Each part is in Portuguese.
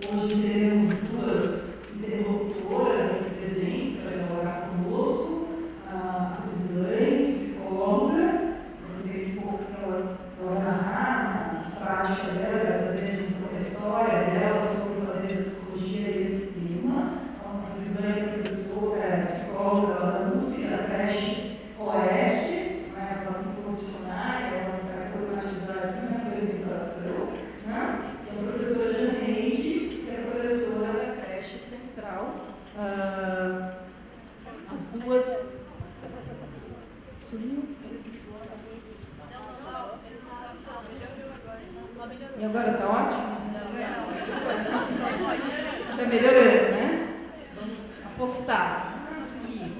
Hoje teremos duas interlocutoras, presentes para dialogar conosco, a Crislane, psicóloga, gostaria de um pouco para ela narrar a prática dela, trazer a dimensão da história dela sobre fazer a psicologia e esse tema. Então, a Crislane é professora, psicóloga da USP, da creche Oeste, ela vai se posicionar, ela vai problematizar essa apresentação, né? E a professora Janeide, que é professora da creche central. As duas. Sumiu? E agora está ótimo? Está melhorando, né? Vamos apostar. Seguir.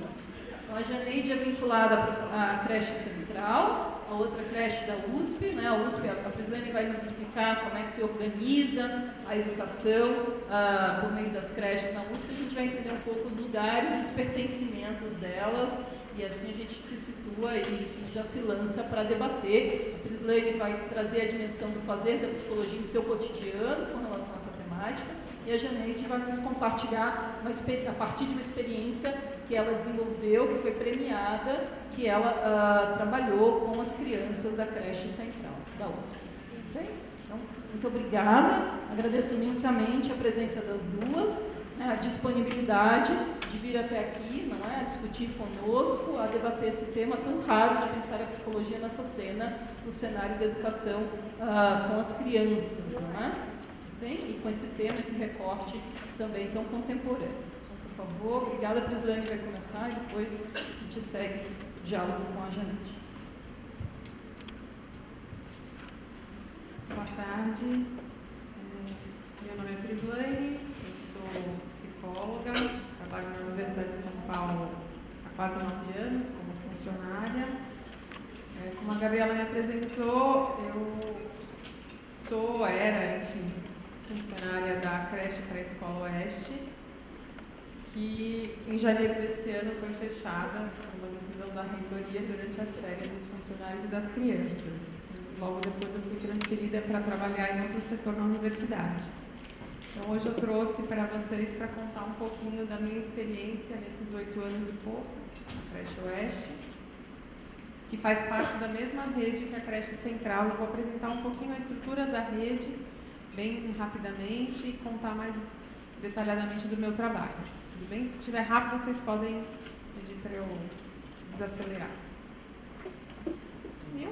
Então, a Janeide é vinculada à creche central, a outra creche da USP, né? A USP, a Crislane vai nos explicar como é que se organiza a educação por meio das creches na USP. A gente vai entender um pouco os lugares e os pertencimentos delas, e assim a gente se situa e, enfim, já se lança para debater. A Crislane vai trazer a dimensão do fazer da psicologia em seu cotidiano com relação a essa temática, e a Janeide vai nos compartilhar, a partir de uma experiência que ela desenvolveu, que foi premiada, que ela trabalhou com as crianças da creche central da USP. Okay? Então, muito obrigada, agradeço imensamente a presença das duas, né, a disponibilidade de vir até aqui, não é, a discutir conosco, a debater esse tema tão raro de pensar a psicologia nessa cena, no cenário da educação com as crianças, não é? Bem, e com esse tema, esse recorte também tão contemporâneo. Então, por favor, obrigada, a Crislane vai começar e depois a gente segue o diálogo com a Janeide. Boa tarde, meu nome é Crislane, eu sou psicóloga, trabalho na Universidade de São Paulo há quase 9 anos como funcionária. Como a Gabriela me apresentou, eu era, funcionária da creche pré-escola Oeste, que em janeiro desse ano foi fechada por uma decisão da reitoria durante as férias dos funcionários e das crianças. Logo depois eu fui transferida para trabalhar em outro setor na universidade. Então hoje eu trouxe para vocês para contar um pouquinho da minha experiência nesses 8 anos e pouco na creche Oeste, que faz parte da mesma rede que a creche central. Eu vou apresentar um pouquinho a estrutura da rede, bem rapidamente, e contar mais detalhadamente do meu trabalho. Tudo bem? Se estiver rápido, vocês podem pedir para eu desacelerar. Sumiu?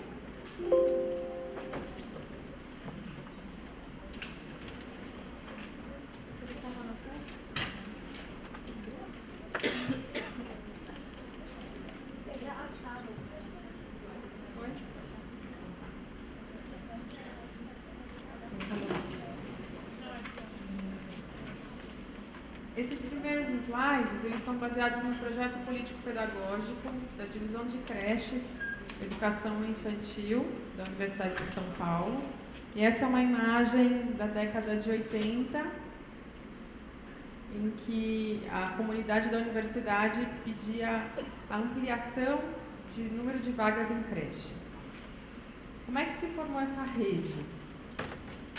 Esses primeiros slides, eles são baseados no projeto político-pedagógico da Divisão de Creches, Educação Infantil, da Universidade de São Paulo. E essa é uma imagem da década de 80, em que a comunidade da universidade pedia a ampliação de número de vagas em creche. Como é que se formou essa rede?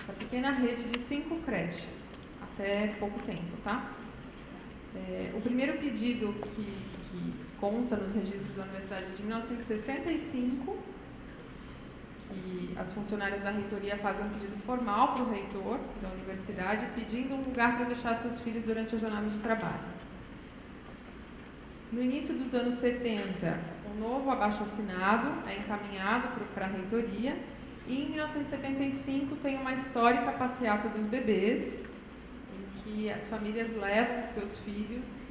Essa pequena rede de 5 creches, até pouco tempo, tá? O primeiro pedido que consta nos registros da universidade é de 1965, que as funcionárias da reitoria fazem um pedido formal para o reitor da universidade, pedindo um lugar para deixar seus filhos durante a jornada de trabalho. No início dos anos 70, um novo abaixo-assinado é encaminhado para a reitoria, e em 1975 tem uma histórica passeata dos bebês, que as famílias levam seus filhos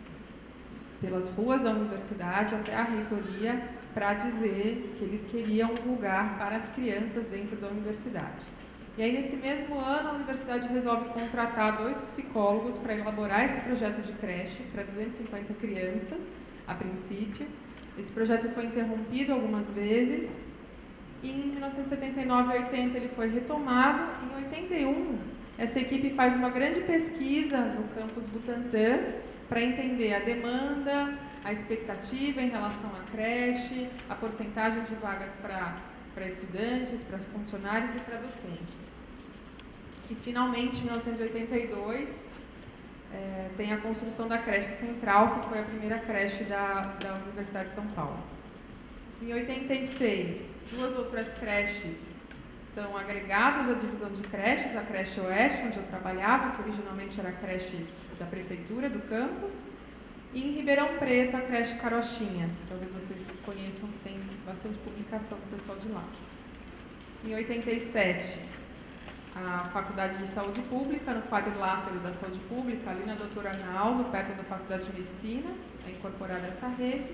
pelas ruas da universidade até a reitoria para dizer que eles queriam um lugar para as crianças dentro da universidade. E aí, nesse mesmo ano, a universidade resolve contratar 2 psicólogos para elaborar esse projeto de creche para 250 crianças, a princípio. Esse projeto foi interrompido algumas vezes, e em 1979 e 80 ele foi retomado. Em 81, essa equipe faz uma grande pesquisa no campus Butantã para entender a demanda, a expectativa em relação à creche, a porcentagem de vagas para estudantes, para funcionários e para docentes. E, finalmente, em 1982, tem a construção da creche central, que foi a primeira creche da Universidade de São Paulo. Em 86, 2 outras creches são agregadas à divisão de creches, a creche Oeste, onde eu trabalhava, que originalmente era a creche da prefeitura do campus, e em Ribeirão Preto, a creche Carochinha. Talvez vocês conheçam, que tem bastante publicação do pessoal de lá. Em 87, a Faculdade de Saúde Pública, no quadrilátero da Saúde Pública, ali na Doutor Arnaldo, perto da Faculdade de Medicina, é incorporada essa rede,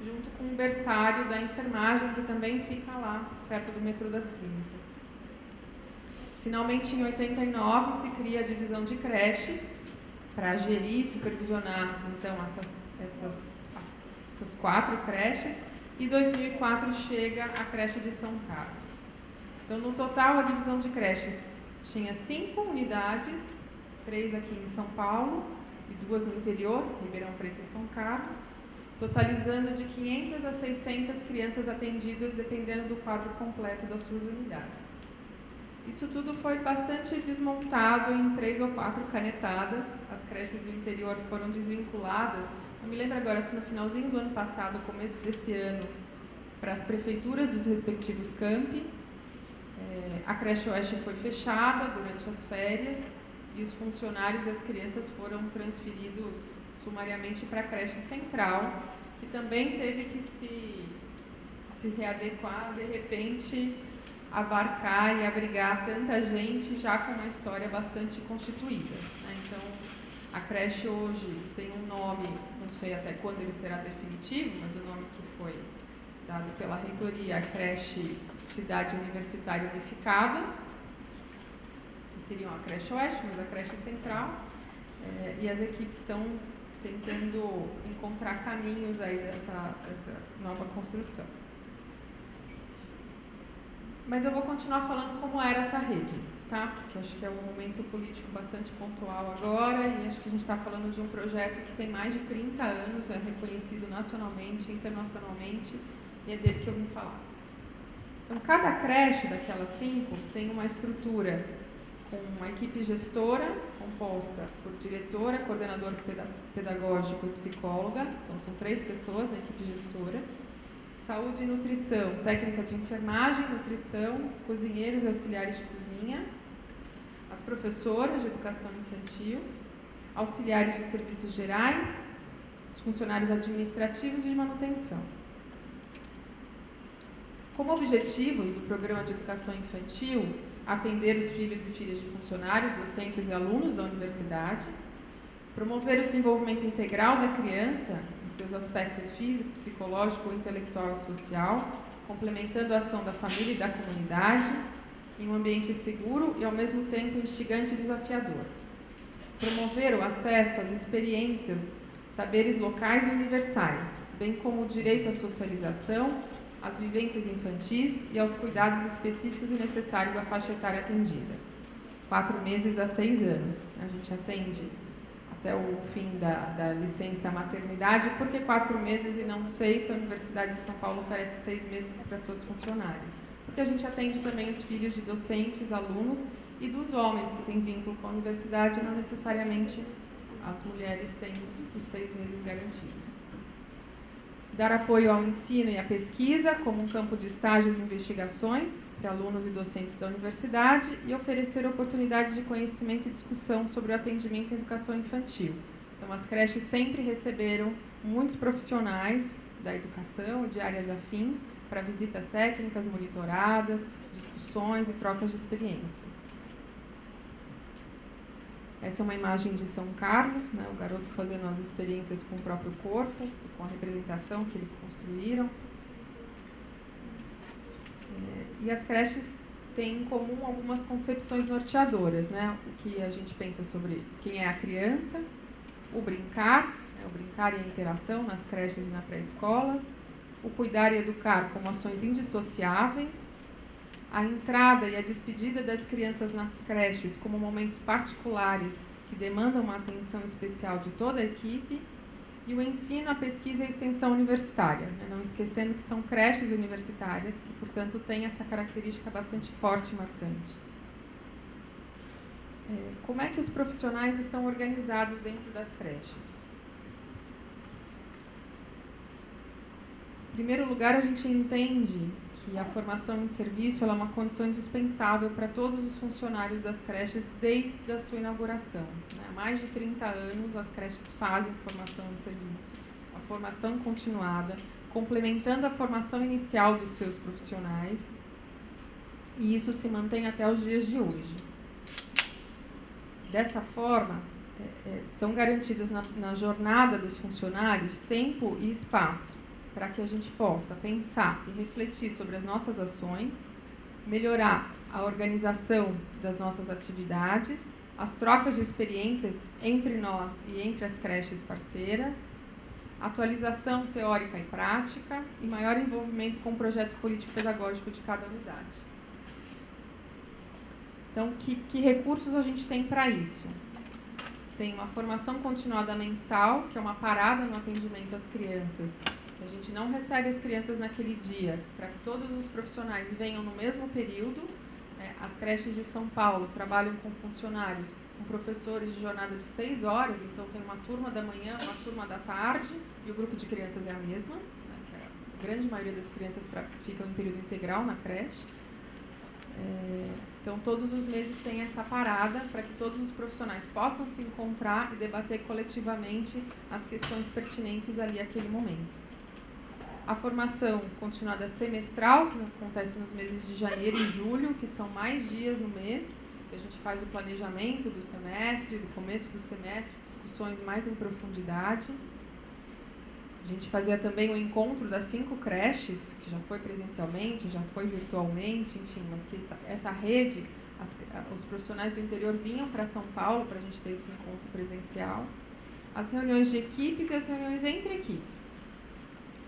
junto com o berçário da enfermagem, que também fica lá, perto do metrô das Clínicas. Finalmente, em 89, se cria a divisão de creches, para gerir e supervisionar, então, essas 4 creches, e em 2004 chega a creche de São Carlos. Então, no total, a divisão de creches tinha 5 unidades, 3 aqui em São Paulo e 2 no interior, Ribeirão Preto e São Carlos, totalizando de 500 a 600 crianças atendidas, dependendo do quadro completo das suas unidades. Isso tudo foi bastante desmontado em 3 ou 4 canetadas. As creches do interior foram desvinculadas. Eu me lembro agora, assim, no finalzinho do ano passado, começo desse ano, para as prefeituras dos respectivos campi. A creche Oeste foi fechada durante as férias e os funcionários e as crianças foram transferidos sumariamente para a creche central, que também teve que se readequar, de repente, abarcar e abrigar tanta gente já com uma história bastante constituída, né? Então, a creche hoje tem um nome, não sei até quando ele será definitivo, mas o nome que foi dado pela reitoria, a creche Cidade Universitária Unificada, que seriam a creche Oeste, mas a creche Central, e as equipes estão tentando encontrar caminhos aí dessa nova construção. Mas eu vou continuar falando como era essa rede, tá? Porque acho que é um momento político bastante pontual agora e acho que a gente está falando de um projeto que tem mais de 30 anos, é reconhecido nacionalmente, internacionalmente, e é dele que eu vim falar. Então, cada creche daquelas 5 tem uma estrutura com uma equipe gestora composta por diretora, coordenador pedagógico e psicóloga, então são 3 pessoas na equipe gestora. Saúde e nutrição, técnica de enfermagem, nutrição, cozinheiros e auxiliares de cozinha, as professoras de educação infantil, auxiliares de serviços gerais, os funcionários administrativos e de manutenção. Como objetivos do Programa de Educação Infantil, atender os filhos e filhas de funcionários, docentes e alunos da universidade, promover o desenvolvimento integral da criança em seus aspectos físico, psicológico, intelectual e social, complementando a ação da família e da comunidade, em um ambiente seguro e, ao mesmo tempo, instigante e desafiador. Promover o acesso às experiências, saberes locais e universais, bem como o direito à socialização, às vivências infantis e aos cuidados específicos e necessários à faixa etária atendida. 4 meses a 6 anos. A gente atende até o fim da licença maternidade. Por que 4 meses e não 6? Se a Universidade de São Paulo oferece 6 meses para suas funcionárias. Porque a gente atende também os filhos de docentes, alunos e dos homens que têm vínculo com a universidade, não necessariamente as mulheres têm os 6 meses garantidos. Dar apoio ao ensino e à pesquisa como um campo de estágios e investigações para alunos e docentes da universidade e oferecer oportunidades de conhecimento e discussão sobre o atendimento e educação infantil. Então, as creches sempre receberam muitos profissionais da educação e de áreas afins para visitas técnicas, monitoradas, discussões e trocas de experiências. Essa é uma imagem de São Carlos, né, o garoto fazendo as experiências com o próprio corpo, com a representação que eles construíram. E as creches têm em comum algumas concepções norteadoras, né? O que a gente pensa sobre quem é a criança, o brincar e a interação nas creches e na pré-escola, o cuidar e educar como ações indissociáveis, a entrada e a despedida das crianças nas creches como momentos particulares que demandam uma atenção especial de toda a equipe, e o ensino, a pesquisa e a extensão universitária, né? Não esquecendo que são creches universitárias, que, portanto, têm essa característica bastante forte e marcante. Como é que os profissionais estão organizados dentro das creches? Em primeiro lugar, a gente entende que a formação em serviço ela é uma condição indispensável para todos os funcionários das creches desde a sua inauguração. Há mais de 30 anos, as creches fazem formação em serviço, a formação continuada, complementando a formação inicial dos seus profissionais, e isso se mantém até os dias de hoje. Dessa forma, são garantidas na jornada dos funcionários tempo e espaço para que a gente possa pensar e refletir sobre as nossas ações, melhorar a organização das nossas atividades, as trocas de experiências entre nós e entre as creches parceiras, atualização teórica e prática e maior envolvimento com o projeto político-pedagógico de cada unidade. Então, que recursos a gente tem para isso? Tem uma formação continuada mensal, que é uma parada no atendimento às crianças. A gente não recebe as crianças naquele dia, para que todos os profissionais venham no mesmo período. As creches de São Paulo trabalham com funcionários, com professores de jornada de 6 horas, então tem uma turma da manhã, uma turma da tarde, e o grupo de crianças é a mesma. A grande maioria das crianças ficam em período integral na creche. Então, todos os meses tem essa parada para que todos os profissionais possam se encontrar e debater coletivamente as questões pertinentes ali àquele momento. A formação continuada semestral, que acontece nos meses de janeiro e julho, que são mais dias no mês, que a gente faz o planejamento do semestre, do começo do semestre, discussões mais em profundidade. A gente fazia também o encontro das 5 creches, que já foi presencialmente, já foi virtualmente, enfim, mas que essa rede, os profissionais do interior vinham para São Paulo para a gente ter esse encontro presencial. As reuniões de equipes e as reuniões entre equipes.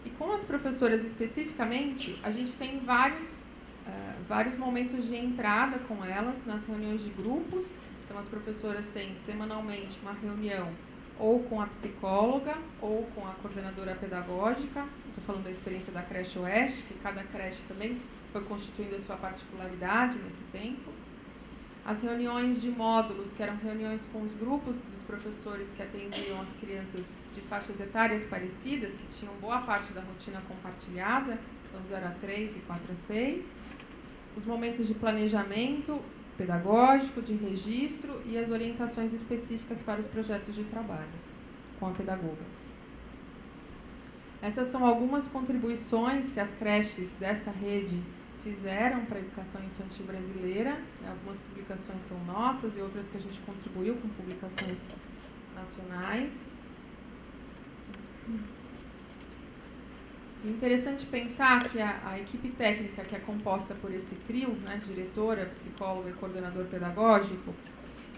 E com as professoras especificamente, a gente tem vários momentos de entrada com elas nas reuniões de grupos. Então, as professoras têm semanalmente uma reunião ou com a psicóloga, ou com a coordenadora pedagógica. Estou falando da experiência da creche Oeste, que cada creche também foi constituindo a sua particularidade nesse tempo. As reuniões de módulos, que eram reuniões com os grupos dos professores que atendiam as crianças de faixas etárias parecidas, que tinham boa parte da rotina compartilhada, então 0 a 3 e 4 a 6. Os momentos de planejamento pedagógico, de registro e as orientações específicas para os projetos de trabalho com a pedagoga. Essas são algumas contribuições que as creches desta rede fizeram para a educação infantil brasileira. Algumas publicações são nossas e outras que a gente contribuiu com publicações nacionais. É interessante pensar que a equipe técnica, que é composta por esse trio, diretora, psicóloga e coordenador pedagógico,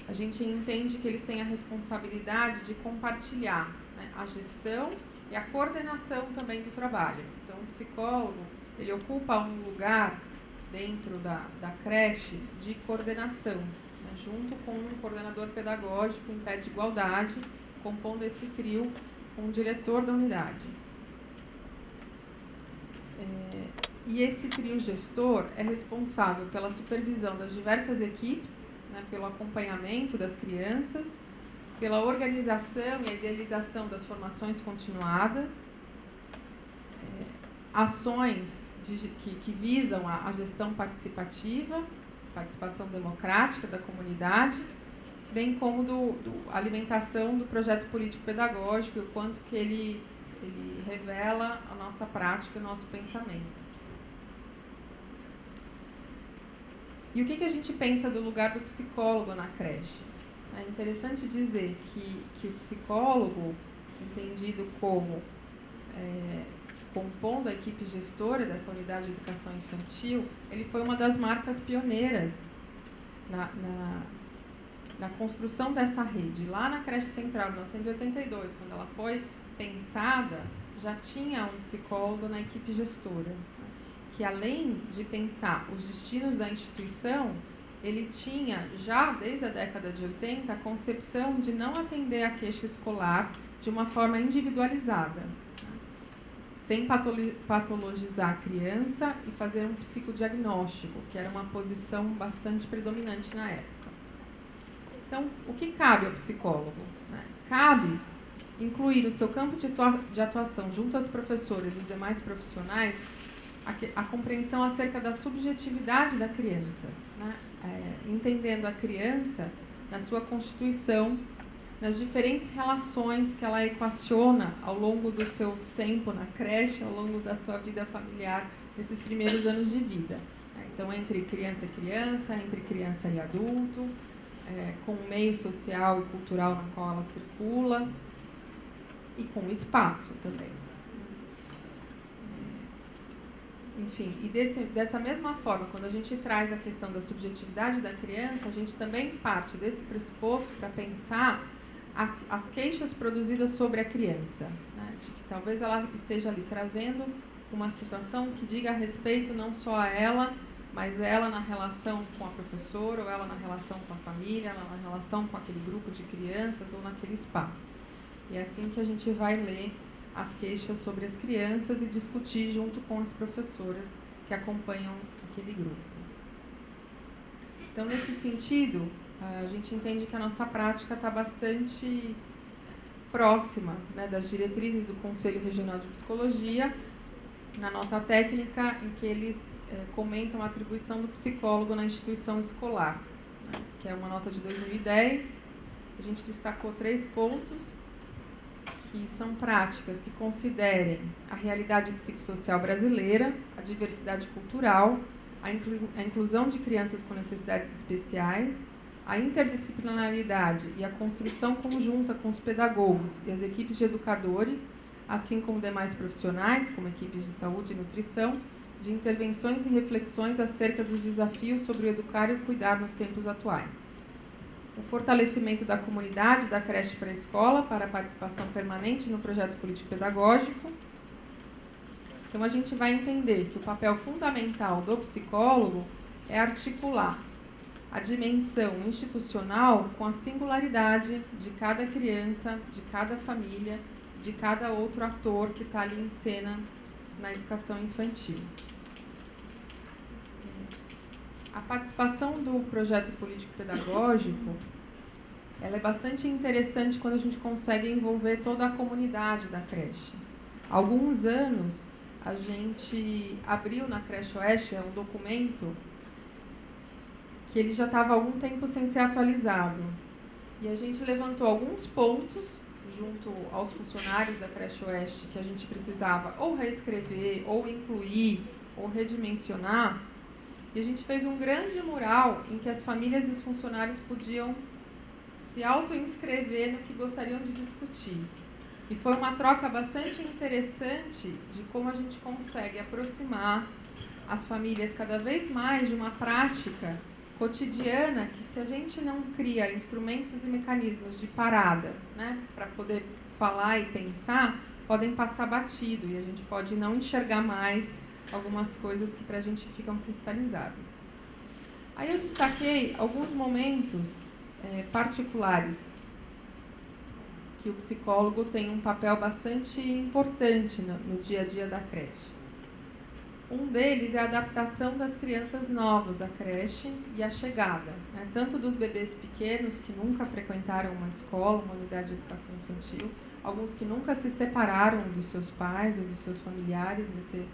a gente entende que eles têm a responsabilidade de compartilhar a gestão e a coordenação também do trabalho. Então, o psicólogo, ele ocupa um lugar dentro da creche de coordenação, junto com um coordenador pedagógico em pé de igualdade, compondo esse trio com o diretor da unidade. E esse trio gestor é responsável pela supervisão das diversas equipes, pelo acompanhamento das crianças, pela organização e a idealização das formações continuadas, ações que visam a gestão participativa, participação democrática da comunidade, bem como a alimentação do projeto político-pedagógico e o quanto que ele revela a nossa prática e o nosso pensamento. E o que a gente pensa do lugar do psicólogo na creche? É interessante dizer que o psicólogo, entendido como compondo a equipe gestora dessa unidade de educação infantil, ele foi uma das marcas pioneiras na construção dessa rede. Lá na creche central, em 1982, quando ela foi pensada, já tinha um psicólogo na equipe gestora, que além de pensar os destinos da instituição, ele tinha, já desde a década de 80, a concepção de não atender a queixa escolar de uma forma individualizada, sem patologizar a criança e fazer um psicodiagnóstico, que era uma posição bastante predominante na época. Então, o que cabe ao psicólogo? Cabe incluir no seu campo de atuação, junto às professoras e os demais profissionais, a compreensão acerca da subjetividade da criança, né? Entendendo a criança na sua constituição, nas diferentes relações que ela equaciona ao longo do seu tempo na creche, ao longo da sua vida familiar, nesses primeiros anos de vida. Então, entre criança e criança, entre criança e adulto, com o meio social e cultural no qual ela circula e com o espaço também. Enfim, e dessa mesma forma, quando a gente traz a questão da subjetividade da criança, a gente também parte desse pressuposto para pensar as queixas produzidas sobre a criança, né? De que talvez ela esteja ali trazendo uma situação que diga a respeito não só a ela, mas ela na relação com a professora, ou ela na relação com a família, ela na relação com aquele grupo de crianças ou naquele espaço. E é assim que a gente vai ler as queixas sobre as crianças e discutir junto com as professoras que acompanham aquele grupo. Então, nesse sentido, a gente entende que a nossa prática está bastante próxima, né, das diretrizes do Conselho Regional de Psicologia, na nota técnica em que eles comentam a atribuição do psicólogo na instituição escolar, né, que é uma nota de 2010. A gente destacou 3 pontos, que são práticas que considerem a realidade psicossocial brasileira, a diversidade cultural, a inclusão de crianças com necessidades especiais, a interdisciplinaridade e a construção conjunta com os pedagogos e as equipes de educadores, assim como demais profissionais, como equipes de saúde e nutrição, de intervenções e reflexões acerca dos desafios sobre o educar e o cuidar nos tempos atuais. O fortalecimento da comunidade da creche para a escola para a participação permanente no projeto político-pedagógico. Então, a gente vai entender que o papel fundamental do psicólogo é articular a dimensão institucional com a singularidade de cada criança, de cada família, de cada outro ator que está ali em cena na educação infantil. A participação do projeto político-pedagógico, ela é bastante interessante quando a gente consegue envolver toda a comunidade da creche. Há alguns anos, a gente abriu na Creche Oeste um documento que ele já estava há algum tempo sem ser atualizado. E a gente levantou alguns pontos junto aos funcionários da Creche Oeste que a gente precisava ou reescrever, ou incluir, ou redimensionar. E a gente fez um grande mural em que as famílias e os funcionários podiam se auto-inscrever no que gostariam de discutir. E foi uma troca bastante interessante de como a gente consegue aproximar as famílias cada vez mais de uma prática cotidiana que, se a gente não cria instrumentos e mecanismos de parada, né, para poder falar e pensar, podem passar batido e a gente pode não enxergar mais algumas coisas que para a gente ficam cristalizadas. Aí eu destaquei alguns momentos particulares que o psicólogo tem um papel bastante importante no dia a dia da creche. Um deles é a adaptação das crianças novas à creche e a chegada, né, tanto dos bebês pequenos que nunca frequentaram uma escola, uma unidade de educação infantil, alguns que nunca se separaram dos seus pais ou dos seus familiares, vai ser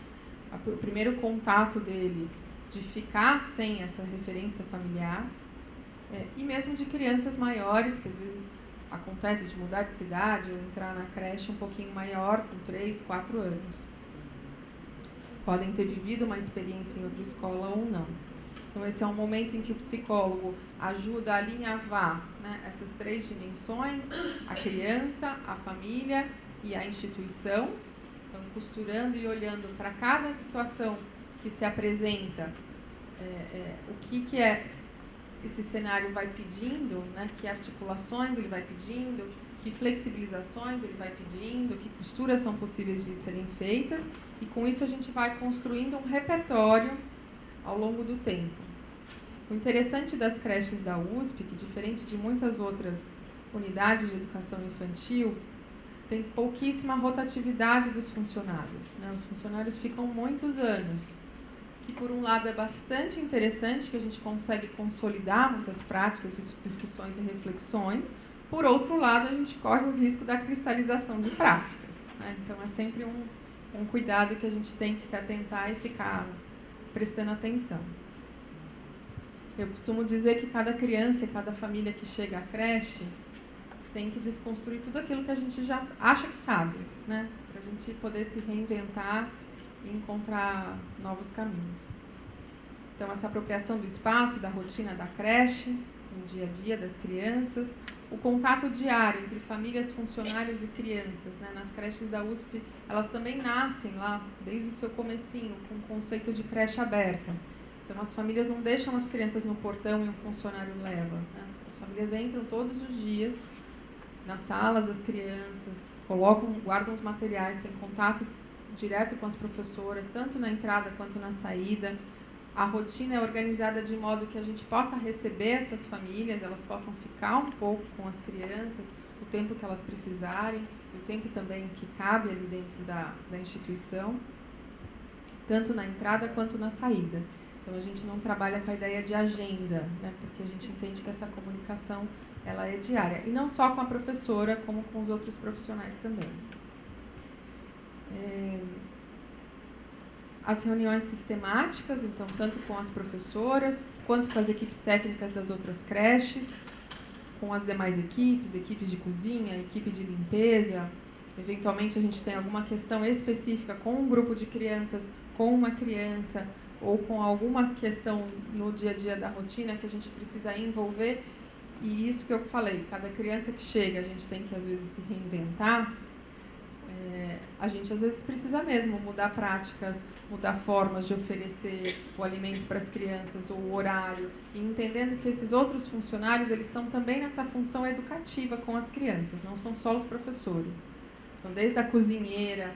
o primeiro contato dele de ficar sem essa referência familiar, e mesmo de crianças maiores, que às vezes acontece de mudar de cidade ou entrar na creche um pouquinho maior, com 3, 4 anos. Podem ter vivido uma experiência em outra escola ou não. Então, esse é um momento em que o psicólogo ajuda a alinhavar, né, essas 3 dimensões, a criança, a família e a instituição. Então, costurando e olhando para cada situação que se apresenta, o que esse cenário vai pedindo, né, que articulações ele vai pedindo, que flexibilizações ele vai pedindo, que costuras são possíveis de serem feitas, e com isso a gente vai construindo um repertório ao longo do tempo. O interessante das creches da USP, que diferente de muitas outras unidades de educação infantil, tem pouquíssima rotatividade dos funcionários, né? Os funcionários ficam muitos anos, que por um lado é bastante interessante, que a gente consegue consolidar muitas práticas, discussões e reflexões. Por outro lado, a gente corre o risco da cristalização de práticas, né? Então é sempre um cuidado que a gente tem que se atentar e ficar prestando atenção. Eu costumo dizer que cada criança e cada família que chega à creche tem que desconstruir tudo aquilo que a gente já acha que sabe, né? Para a gente poder se reinventar e encontrar novos caminhos. Então, essa apropriação do espaço, da rotina da creche, no dia a dia das crianças, o contato diário entre famílias, funcionários e crianças, né? Nas creches da USP, elas também nascem lá, desde o seu comecinho, com o conceito de creche aberta. Então, as famílias não deixam as crianças no portão e um funcionário leva, né? As famílias entram todos os dias nas salas das crianças, guardam os materiais, têm contato direto com as professoras, tanto na entrada quanto na saída. A rotina é organizada de modo que a gente possa receber essas famílias, elas possam ficar um pouco com as crianças, o tempo que elas precisarem, o tempo também que cabe ali dentro da instituição, tanto na entrada quanto na saída. Então, a gente não trabalha com a ideia de agenda, né, porque a gente entende que essa comunicação ela é diária. E não só com a professora, como com os outros profissionais também. As reuniões sistemáticas, então, tanto com as professoras, quanto com as equipes técnicas das outras creches, com as demais equipes de cozinha, equipe de limpeza. Eventualmente, a gente tem alguma questão específica com um grupo de crianças, com uma criança, ou com alguma questão no dia a dia da rotina que a gente precisa envolver. E isso que eu falei, cada criança que chega, a gente tem que, às vezes, se reinventar. A gente, às vezes, precisa mesmo mudar práticas, mudar formas de oferecer o alimento para as crianças, ou o horário, e entendendo que esses outros funcionários, eles estão também nessa função educativa com as crianças, não são só os professores. Então, desde a cozinheira,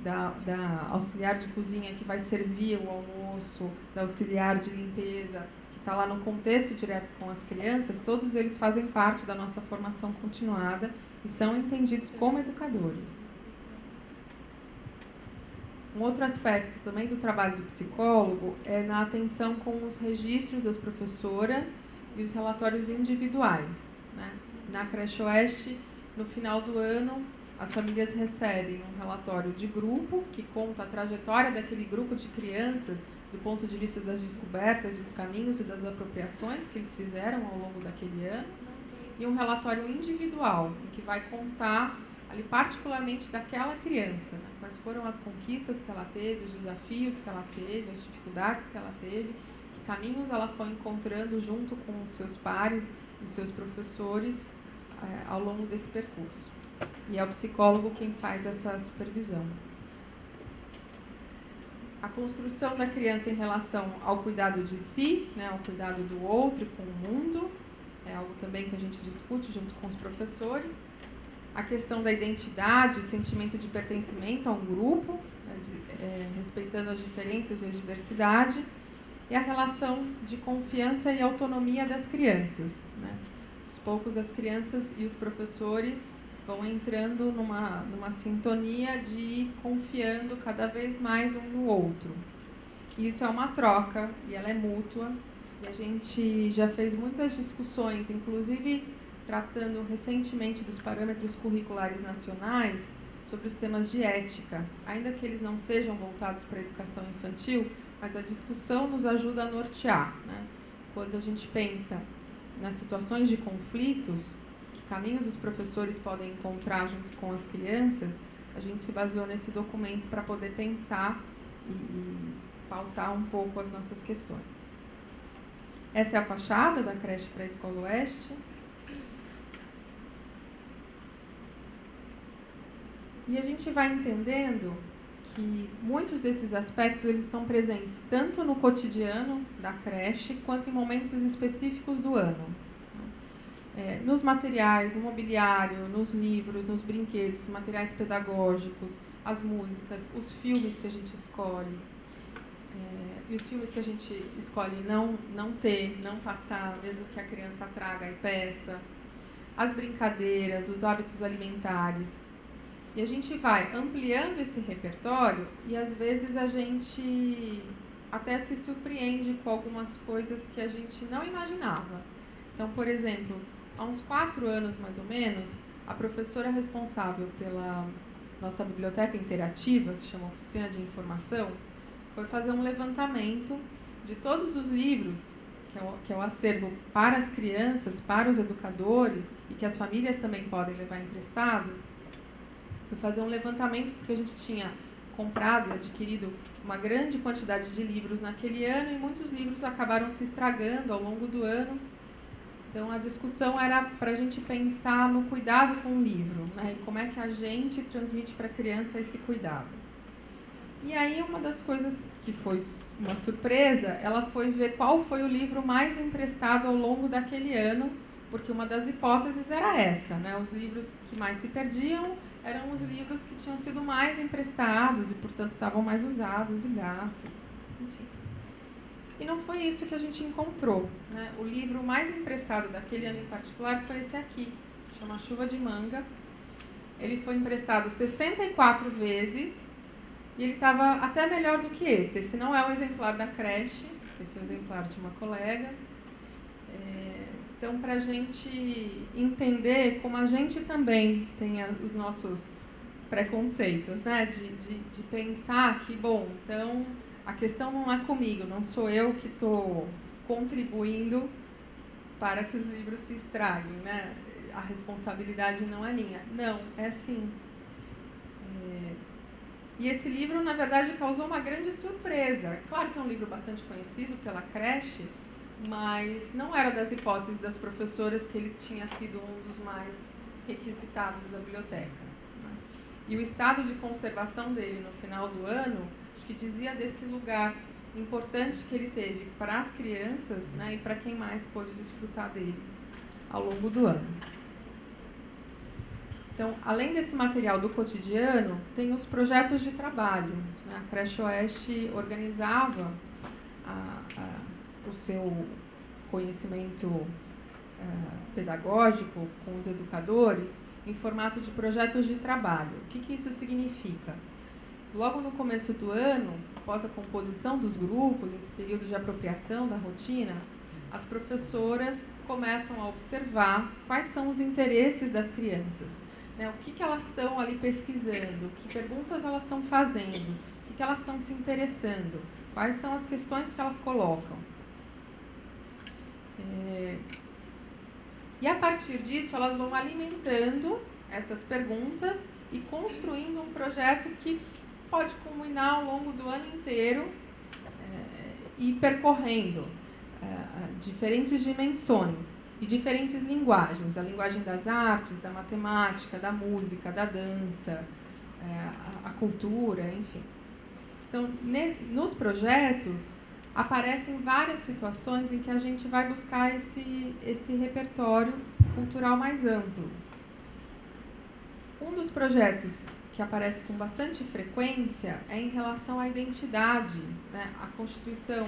da auxiliar de cozinha que vai servir o almoço, da auxiliar de limpeza, que está lá no contexto direto com as crianças, todos eles fazem parte da nossa formação continuada e são entendidos como educadores. Um outro aspecto também do trabalho do psicólogo é na atenção com os registros das professoras e os relatórios individuais, né? Na Creche Oeste, no final do ano, as famílias recebem um relatório de grupo que conta a trajetória daquele grupo de crianças do ponto de vista das descobertas, dos caminhos e das apropriações que eles fizeram ao longo daquele ano, e um relatório individual, em que vai contar ali particularmente daquela criança, né? Quais foram as conquistas que ela teve, os desafios que ela teve, as dificuldades que ela teve, que caminhos ela foi encontrando junto com os seus pares, os seus professores, ao longo desse percurso. E é o psicólogo quem faz essa supervisão. A construção da criança em relação ao cuidado de si, né, ao cuidado do outro e com o mundo, é algo também que a gente discute junto com os professores. A questão da identidade, o sentimento de pertencimento a um grupo, né, respeitando as diferenças e a diversidade, e a relação de confiança e autonomia das crianças, né? Aos poucos, as crianças e os professores vão entrando numa sintonia de ir confiando cada vez mais um no outro. Isso é uma troca e ela é mútua, e a gente já fez muitas discussões, inclusive tratando recentemente dos parâmetros curriculares nacionais sobre os temas de ética, ainda que eles não sejam voltados para a educação infantil, mas a discussão nos ajuda a nortear, né? Quando a gente pensa nas situações de conflitos, que caminhos os professores podem encontrar junto com as crianças, a gente se baseou nesse documento para poder pensar e pautar um pouco as nossas questões. Essa é a fachada da creche para a Escola Oeste. E a gente vai entendendo que muitos desses aspectos eles estão presentes tanto no cotidiano da creche quanto em momentos específicos do ano. Nos materiais, no mobiliário, nos livros, nos brinquedos, nos materiais pedagógicos, as músicas, os filmes que a gente escolhe. E os filmes que a gente escolhe não ter, não passar, mesmo que a criança traga e peça. As brincadeiras, os hábitos alimentares. E a gente vai ampliando esse repertório e, às vezes, a gente até se surpreende com algumas coisas que a gente não imaginava. Então, por exemplo, há uns 4 anos, mais ou menos, a professora responsável pela nossa biblioteca interativa, que chama Oficina de Informação, foi fazer um levantamento de todos os livros, que é o acervo para as crianças, para os educadores, e que as famílias também podem levar emprestado. Foi fazer um levantamento porque a gente tinha comprado e adquirido uma grande quantidade de livros naquele ano e muitos livros acabaram se estragando ao longo do ano. Então, a discussão era para a gente pensar no cuidado com o livro, né? E como é que a gente transmite para a criança esse cuidado. E aí, uma das coisas que foi uma surpresa, ela foi ver qual foi o livro mais emprestado ao longo daquele ano, porque uma das hipóteses era essa, né? Os livros que mais se perdiam eram os livros que tinham sido mais emprestados e, portanto, estavam mais usados e gastos, enfim. E não foi isso que a gente encontrou, né? O livro mais emprestado daquele ano em particular foi esse aqui, chama Chuva de Manga. Ele foi emprestado 64 vezes e ele estava até melhor do que esse. Esse não é o exemplar da creche, esse é o exemplar de uma colega. Então, para a gente entender como a gente também tem os nossos preconceitos, né? De pensar que, bom, então a questão não é comigo, não sou eu que estou contribuindo para que os livros se estraguem, né? A responsabilidade não é minha. Não, é sim. E esse livro, na verdade, causou uma grande surpresa. Claro que é um livro bastante conhecido pela creche, mas não era das hipóteses das professoras que ele tinha sido um dos mais requisitados da biblioteca, né? E o estado de conservação dele no final do ano, acho que dizia desse lugar importante que ele teve para as crianças, né, e para quem mais pôde desfrutar dele ao longo do ano. Então, além desse material do cotidiano, tem os projetos de trabalho, né? A Creche Oeste organizava o seu conhecimento pedagógico com os educadores em formato de projetos de trabalho. O que isso significa? Logo no começo do ano, após a composição dos grupos, esse período de apropriação da rotina, as professoras começam a observar quais são os interesses das crianças, né? O que elas estão ali pesquisando, que perguntas elas estão fazendo, o que elas estão se interessando, quais são as questões que elas colocam. E a partir disso, elas vão alimentando essas perguntas e construindo um projeto que pode culminar ao longo do ano inteiro e percorrendo diferentes dimensões e diferentes linguagens. A linguagem das artes, da matemática, da música, da dança, a cultura, enfim. Então, nos projetos, aparecem várias situações em que a gente vai buscar esse repertório cultural mais amplo. Um dos projetos que aparece com bastante frequência é em relação à identidade, né? A constituição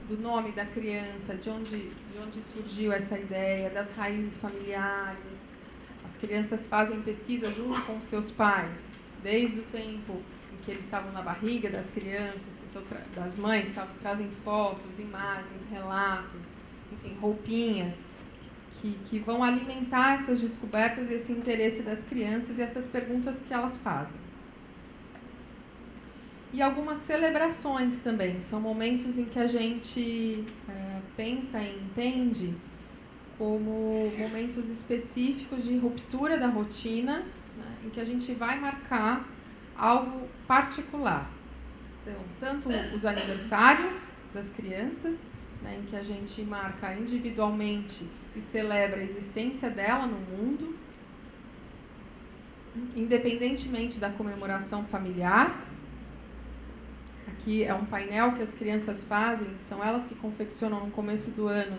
do nome da criança, de onde surgiu essa ideia, das raízes familiares. As crianças fazem pesquisa junto com seus pais, desde o tempo em que eles estavam na barriga das crianças, das mães, trazem fotos, imagens, relatos, enfim, roupinhas, que vão alimentar essas descobertas, esse interesse das crianças e essas perguntas que elas fazem. E algumas celebrações também, são momentos em que a gente pensa e entende como momentos específicos de ruptura da rotina, né, em que a gente vai marcar algo particular. Então, tanto os aniversários das crianças, né, em que a gente marca individualmente e celebra a existência dela no mundo, independentemente da comemoração familiar. Aqui é um painel que as crianças fazem, que são elas que confeccionam no começo do ano,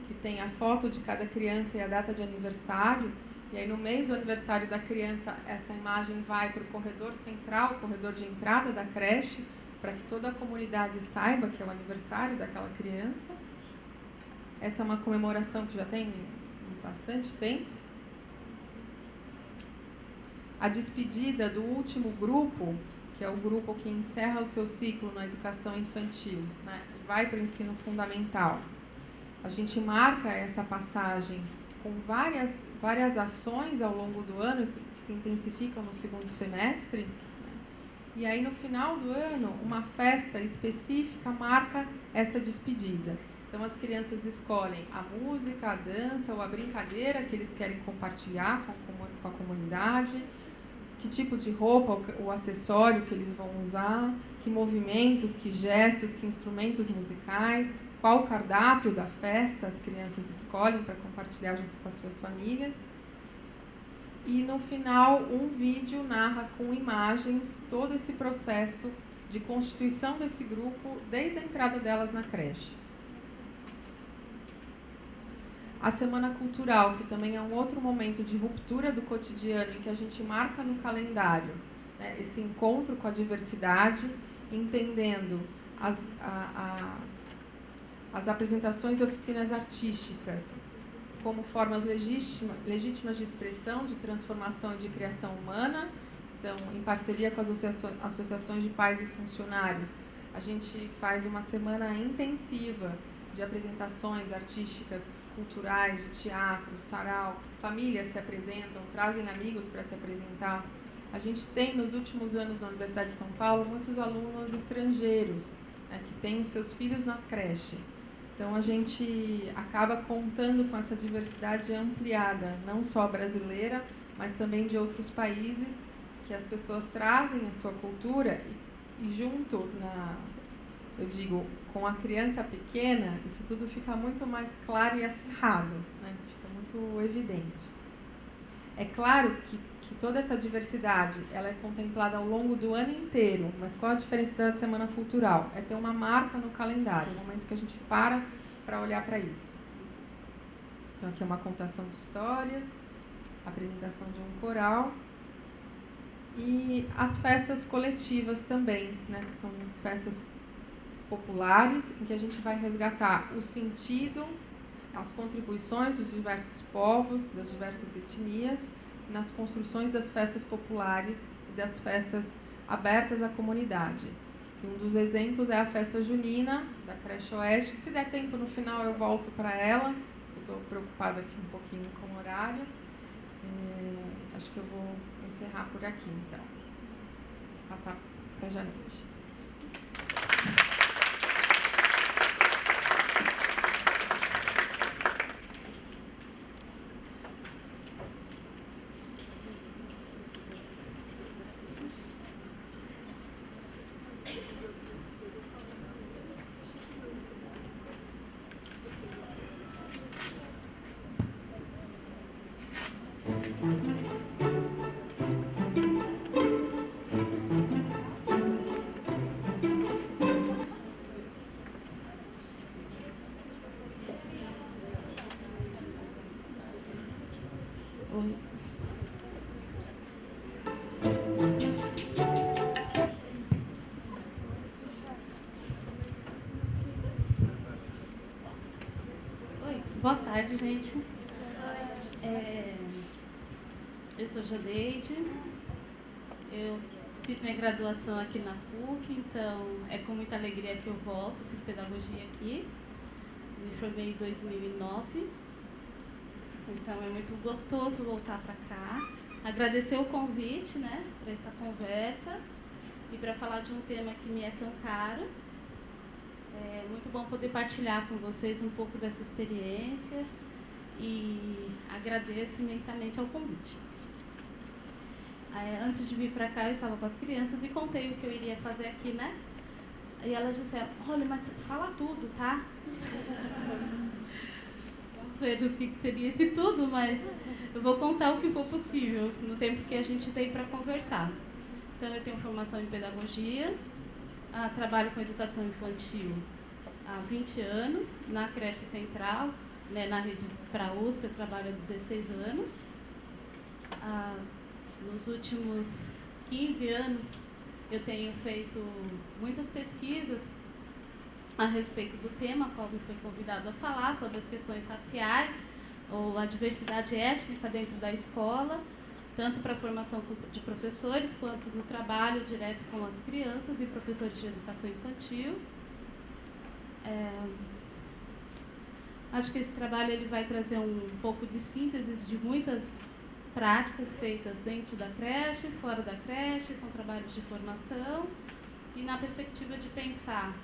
que tem a foto de cada criança e a data de aniversário. E aí, no mês do aniversário da criança, essa imagem vai para o corredor central, o corredor de entrada da creche, para que toda a comunidade saiba que é o aniversário daquela criança. Essa é uma comemoração que já tem bastante tempo. A despedida do último grupo, que é o grupo que encerra o seu ciclo na educação infantil, né, e vai para o ensino fundamental. A gente marca essa passagem com várias ações ao longo do ano que se intensificam no segundo semestre, né? E aí no final do ano, uma festa específica marca essa despedida. Então as crianças escolhem a música, a dança ou a brincadeira que eles querem compartilhar com a comunidade, que tipo de roupa ou acessório que eles vão usar, que movimentos, que gestos, que instrumentos musicais, qual o cardápio da festa as crianças escolhem para compartilhar junto com as suas famílias. E no final, um vídeo narra com imagens todo esse processo de constituição desse grupo desde a entrada delas na creche. A Semana Cultural, que também é um outro momento de ruptura do cotidiano em que a gente marca no calendário, né, esse encontro com a diversidade, entendendo as apresentações e oficinas artísticas como formas legítimas de expressão, de transformação e de criação humana. Então, em parceria com as associações de pais e funcionários, a gente faz uma semana intensiva de apresentações artísticas, culturais, de teatro, sarau, famílias se apresentam, trazem amigos para se apresentar. A gente tem, nos últimos anos na Universidade de São Paulo, muitos alunos estrangeiros, né, que têm os seus filhos na creche. Então, a gente acaba contando com essa diversidade ampliada, não só brasileira, mas também de outros países, que as pessoas trazem a sua cultura e junto, eu digo, com a criança pequena, isso tudo fica muito mais claro e acirrado, né? Fica muito evidente. É claro que toda essa diversidade ela é contemplada ao longo do ano inteiro, mas qual a diferença da Semana Cultural? É ter uma marca no calendário, um momento que a gente para olhar para isso. Então, aqui é uma contação de histórias, apresentação de um coral e as festas coletivas também, né, que são festas populares, em que a gente vai resgatar o sentido, as contribuições dos diversos povos, das diversas etnias, nas construções das festas populares e das festas abertas à comunidade. E um dos exemplos é a festa junina da Creche Oeste. Se der tempo, no final eu volto para ela. Eu estou preocupada aqui um pouquinho com o horário. Acho que eu vou encerrar por aqui, então. Passar para a Janete. Boa tarde, gente. Eu sou Janeide, eu fiz minha graduação aqui na PUC, então é com muita alegria que eu volto, fiz pedagogia aqui, me formei em 2009, então é muito gostoso voltar para cá. Agradecer o convite, né, para essa conversa e para falar de um tema que me é tão caro. É muito bom poder partilhar com vocês um pouco dessa experiência e agradeço imensamente ao convite. Antes de vir para cá, eu estava com as crianças e contei o que eu iria fazer aqui, né? E elas disseram, olha, mas fala tudo, tá? Não sei do que seria esse tudo, mas eu vou contar o que for possível no tempo que a gente tem para conversar. Então, eu tenho formação em pedagogia, trabalho com educação infantil há 20 anos, na creche central, né, na rede para USP, eu trabalho há 16 anos. Nos últimos 15 anos, eu tenho feito muitas pesquisas a respeito do tema, qual me foi convidado a falar, sobre as questões raciais ou a diversidade étnica dentro da escola. tanto para a formação de professores, quanto no trabalho direto com as crianças e professores de educação infantil. Acho que esse trabalho ele vai trazer um pouco de síntese de muitas práticas feitas dentro da creche, fora da creche, com trabalhos de formação, e na perspectiva de pensar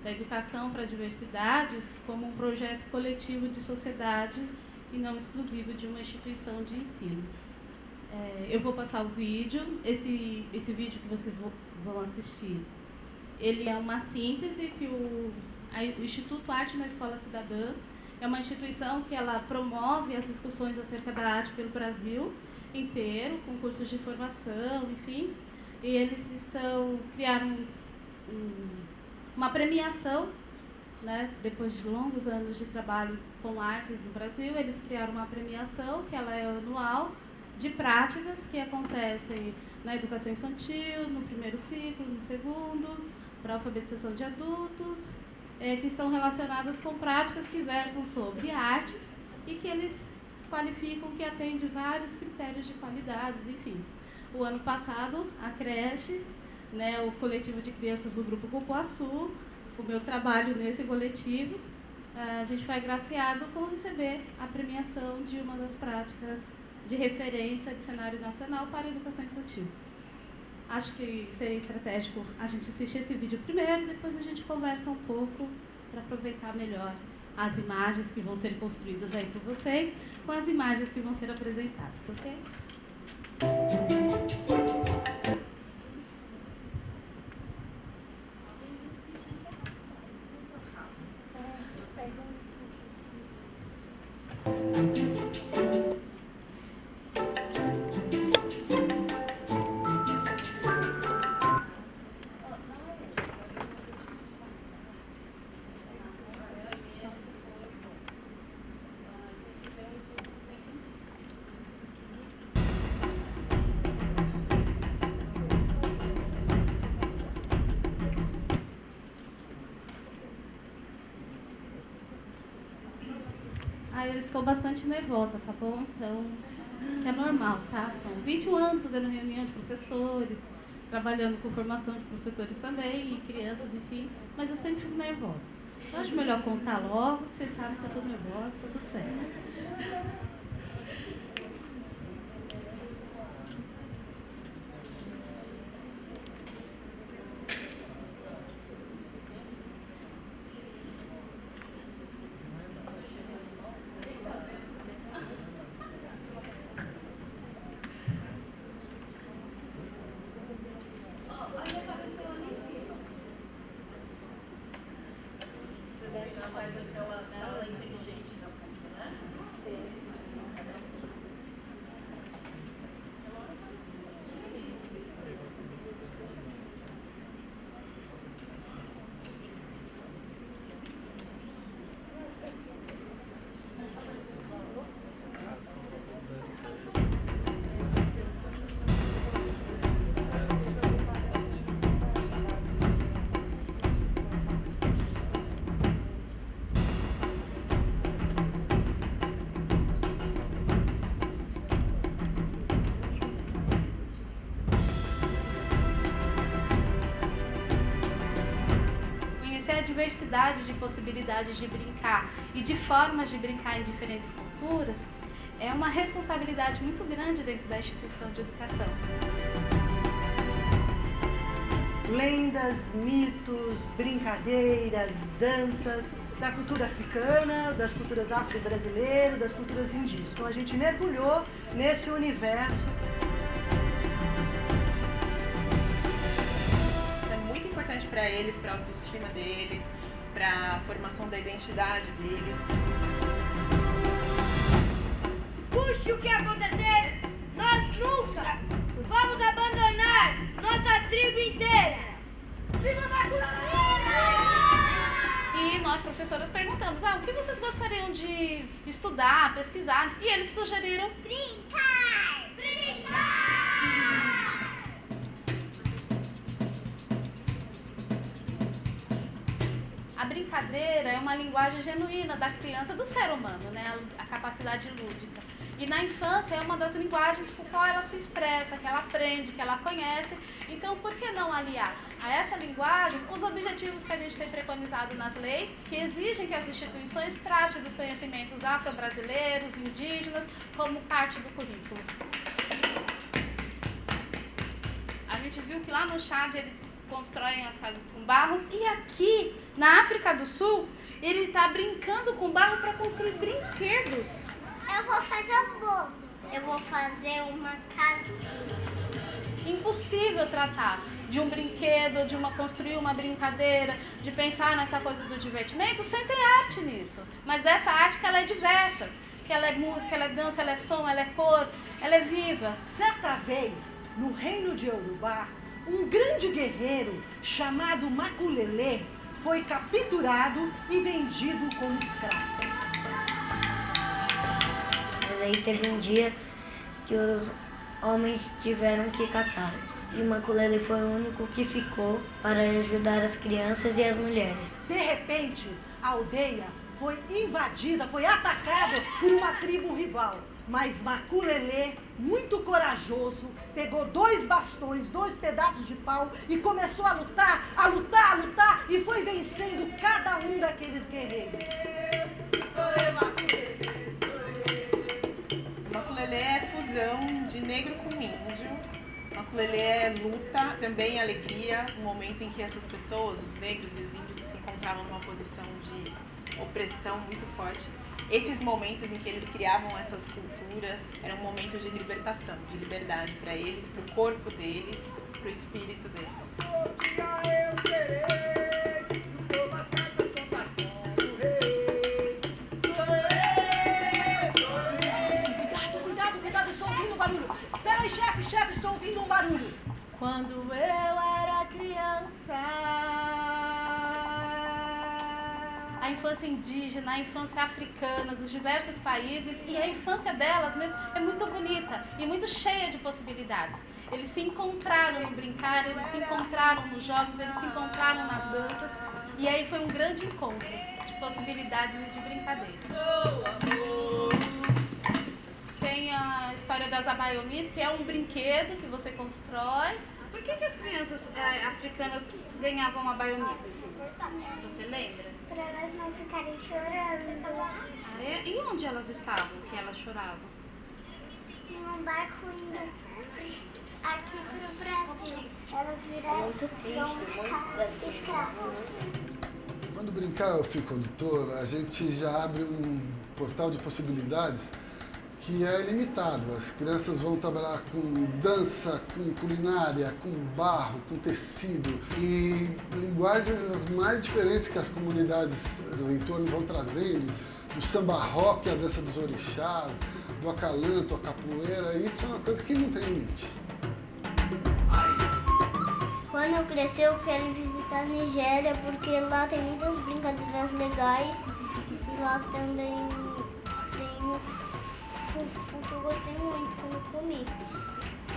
da educação para a diversidade como um projeto coletivo de sociedade e não exclusivo de uma instituição de ensino. Eu vou passar o vídeo. Esse vídeo que vocês vão assistir, ele é uma síntese que o Instituto Arte na Escola Cidadã é uma instituição que ela promove as discussões acerca da arte pelo Brasil inteiro, com cursos de formação, enfim. E eles criaram uma premiação, né, depois de longos anos de trabalho com artes no Brasil, eles criaram uma premiação que ela é anual, de práticas que acontecem na educação infantil, no primeiro ciclo, no segundo, para a alfabetização de adultos, que estão relacionadas com práticas que versam sobre artes e que eles qualificam que atende vários critérios de qualidades, enfim. O ano passado, a creche, né, o coletivo de crianças do Grupo Cupuaçu, o meu trabalho nesse coletivo, a gente foi agraciado com receber a premiação de uma das práticas de referência de cenário nacional para a educação infantil. Acho que seria estratégico a gente assistir esse vídeo primeiro, depois a gente conversa um pouco para aproveitar melhor as imagens que vão ser construídas aí por vocês, com as imagens que vão ser apresentadas, ok? Eu estou bastante nervosa, tá bom? Então, é normal, tá? São 21 anos fazendo reunião de professores, trabalhando com formação de professores também, e crianças, enfim, mas eu sempre fico nervosa. Eu acho melhor contar logo, que vocês sabem que eu estou nervosa, tá tudo certo. A diversidade de possibilidades de brincar e de formas de brincar em diferentes culturas é uma responsabilidade muito grande dentro da instituição de educação. Lendas, mitos, brincadeiras, danças da cultura africana, das culturas afro-brasileiras, das culturas indígenas. Então a gente mergulhou nesse universo. Para eles, para a autoestima deles, para a formação da identidade deles. Custe o que acontecer, nós nunca vamos abandonar nossa tribo inteira. Viva a cultura! E nós, professoras, perguntamos, o que vocês gostariam de estudar, pesquisar? E eles sugeriram brincar! Brincar! A brincadeira é uma linguagem genuína da criança, do ser humano, né? A capacidade lúdica. E na infância é uma das linguagens com qual ela se expressa, que ela aprende, que ela conhece. Então, por que não aliar a essa linguagem os objetivos que a gente tem preconizado nas leis, que exigem que as instituições tratem dos conhecimentos afro-brasileiros, indígenas, como parte do currículo? A gente viu que lá no Chad eles constroem as casas com barro, e aqui na África do Sul ele está brincando com barro para construir brinquedos. Eu vou fazer um bolo. Eu vou fazer uma casinha. Impossível tratar de um brinquedo, de construir uma brincadeira, de pensar nessa coisa do divertimento sem ter arte nisso. Mas dessa arte que ela é diversa, que ela é música, ela é dança, ela é som, ela é cor, ela é viva. Certa vez, no reino de Urubá, um grande guerreiro chamado Maculelê foi capturado e vendido como escravo. Mas aí teve um dia que os homens tiveram que caçar. E Maculelê foi o único que ficou para ajudar as crianças e as mulheres. De repente, a aldeia foi invadida, foi atacada por uma tribo rival. Mas Maculelê, muito corajoso, pegou 2 bastões, 2 pedaços de pau e começou a lutar, e foi vencendo cada um daqueles guerreiros. Maculelê é fusão de negro com índio. Maculelê é luta, também alegria, um momento em que essas pessoas, os negros e os índios, se encontravam numa posição de opressão muito forte. Esses momentos em que eles criavam essas culturas eram momentos de libertação, de liberdade para eles, para o corpo deles, para o espírito deles. Cuidado, estou ouvindo um barulho. Espera aí, chefe, estou ouvindo um barulho. Quando eu era criança. A infância indígena, a infância africana dos diversos países, e a infância delas mesmo é muito bonita e muito cheia de possibilidades. Eles se encontraram no brincar, eles se encontraram nos jogos, eles se encontraram nas danças, e aí foi um grande encontro de possibilidades e de brincadeiras. Tem a história das abaiomis, que é um brinquedo que você constrói. Por que as crianças africanas ganhavam abaiomis? Você lembra? Para elas não ficarem chorando. E onde elas estavam, que elas choravam? Em um barco indo aqui pro Brasil. Elas vão ficar escravos. Quando brincar eu fio condutor, a gente já abre um portal de possibilidades que é ilimitado. As crianças vão trabalhar com dança, com culinária, com barro, com tecido e linguagens as mais diferentes que as comunidades do entorno vão trazendo, do samba rock, a dança dos orixás, do acalanto, a capoeira, isso é uma coisa que não tem limite. Quando eu crescer, eu quero visitar a Nigéria, porque lá tem muitas brincadeiras legais e lá também tem o fufu que eu gostei muito quando eu comi.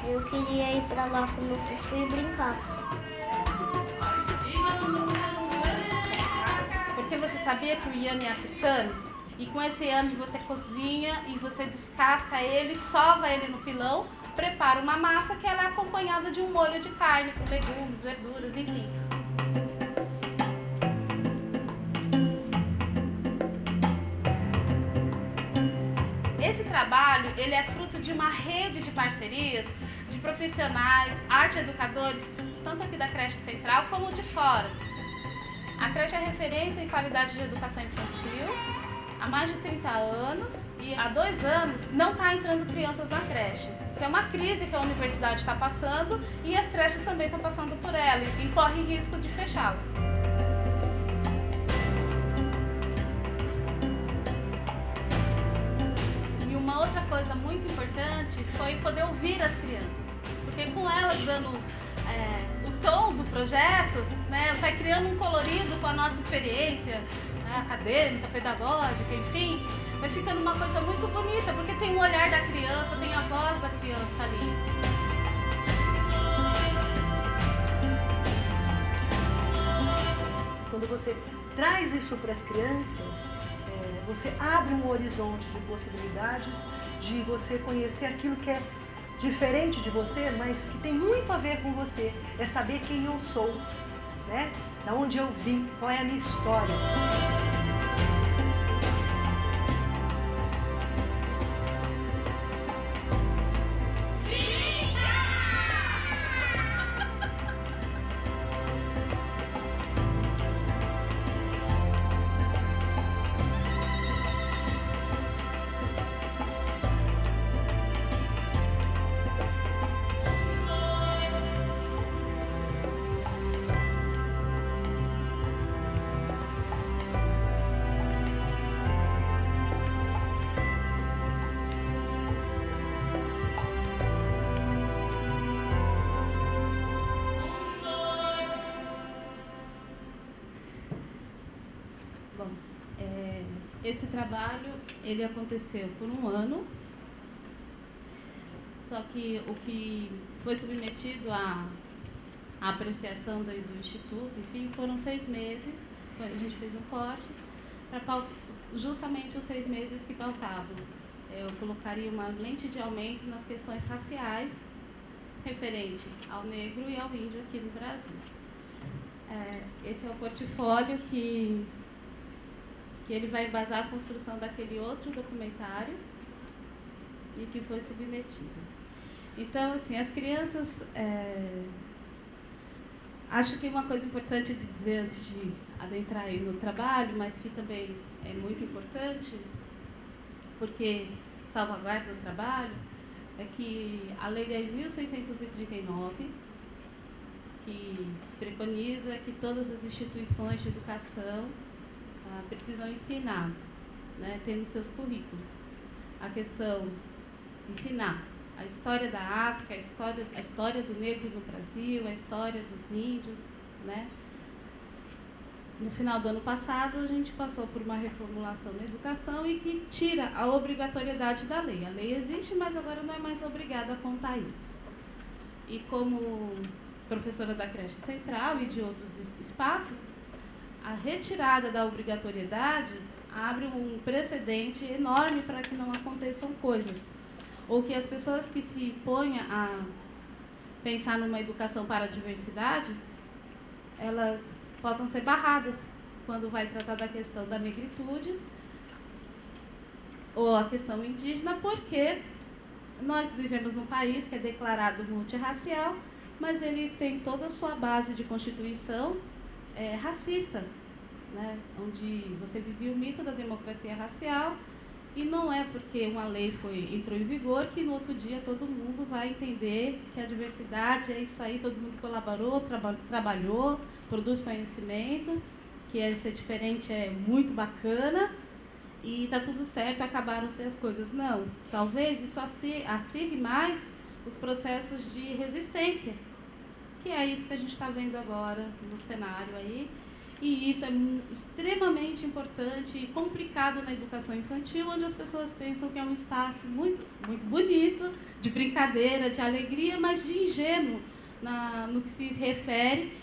Eu queria ir pra lá comer fufu e brincar. Porque você sabia que o inhame é africano? E com esse inhame você cozinha e você descasca ele, sova ele no pilão, prepara uma massa que ela é acompanhada de um molho de carne, com legumes, verduras, enfim. Esse trabalho, ele é fruto de uma rede de parcerias de profissionais, arte-educadores, tanto aqui da creche central como de fora. A creche é referência em qualidade de educação infantil há mais de 30 anos e há 2 anos não está entrando crianças na creche. É uma crise que a universidade está passando e as creches também estão passando por ela e corre risco de fechá-las. E uma outra coisa muito importante foi poder ouvir as crianças, porque com elas dando o tom do projeto, né, vai criando um colorido com a nossa experiência acadêmica, pedagógica, enfim, vai ficando uma coisa muito bonita, porque tem o olhar da criança, tem a voz da criança ali. Quando você traz isso para as crianças, você abre um horizonte de possibilidades de você conhecer aquilo que é diferente de você, mas que tem muito a ver com você. É saber quem eu sou, né? Da onde eu vim, qual é a minha história. Esse trabalho, ele aconteceu por um ano, só que o que foi submetido à apreciação do Instituto, enfim, foram 6 meses, a gente fez um corte, para justamente os 6 meses que pautavam. Eu colocaria uma lente de aumento nas questões raciais, referente ao negro e ao índio aqui no Brasil. Esse é o portfólio que ele vai embasar a construção daquele outro documentário e que foi submetido. Então, assim, as crianças... acho que uma coisa importante de dizer antes de adentrar aí no trabalho, mas que também é muito importante, porque salvaguarda o trabalho, é que a Lei 10.639, que preconiza que todas as instituições de educação precisam ensinar, né, ter nos seus currículos a questão, ensinar a história da África, a história do negro no Brasil, a história dos índios, né? No final do ano passado, a gente passou por uma reformulação na educação e que tira a obrigatoriedade da lei. A lei existe, mas agora não é mais obrigada a contar isso. E como professora da creche central e de outros espaços, a retirada da obrigatoriedade abre um precedente enorme para que não aconteçam coisas. Ou que as pessoas que se ponham a pensar numa educação para a diversidade, elas possam ser barradas quando vai tratar da questão da negritude ou a questão indígena, porque nós vivemos num país que é declarado multirracial, mas ele tem toda a sua base de constituição racista, né? Onde você vivia o mito da democracia racial, e não é porque uma lei entrou em vigor que no outro dia todo mundo vai entender que a diversidade é isso aí, todo mundo colaborou, trabalhou, produz conhecimento, que ser diferente é muito bacana e está tudo certo, acabaram-se as coisas. Não, talvez isso acirre mais os processos de resistência, que é isso que a gente está vendo agora no cenário aí. E isso é extremamente importante e complicado na educação infantil, onde as pessoas pensam que é um espaço muito, muito bonito, de brincadeira, de alegria, mas de ingênuo no que se refere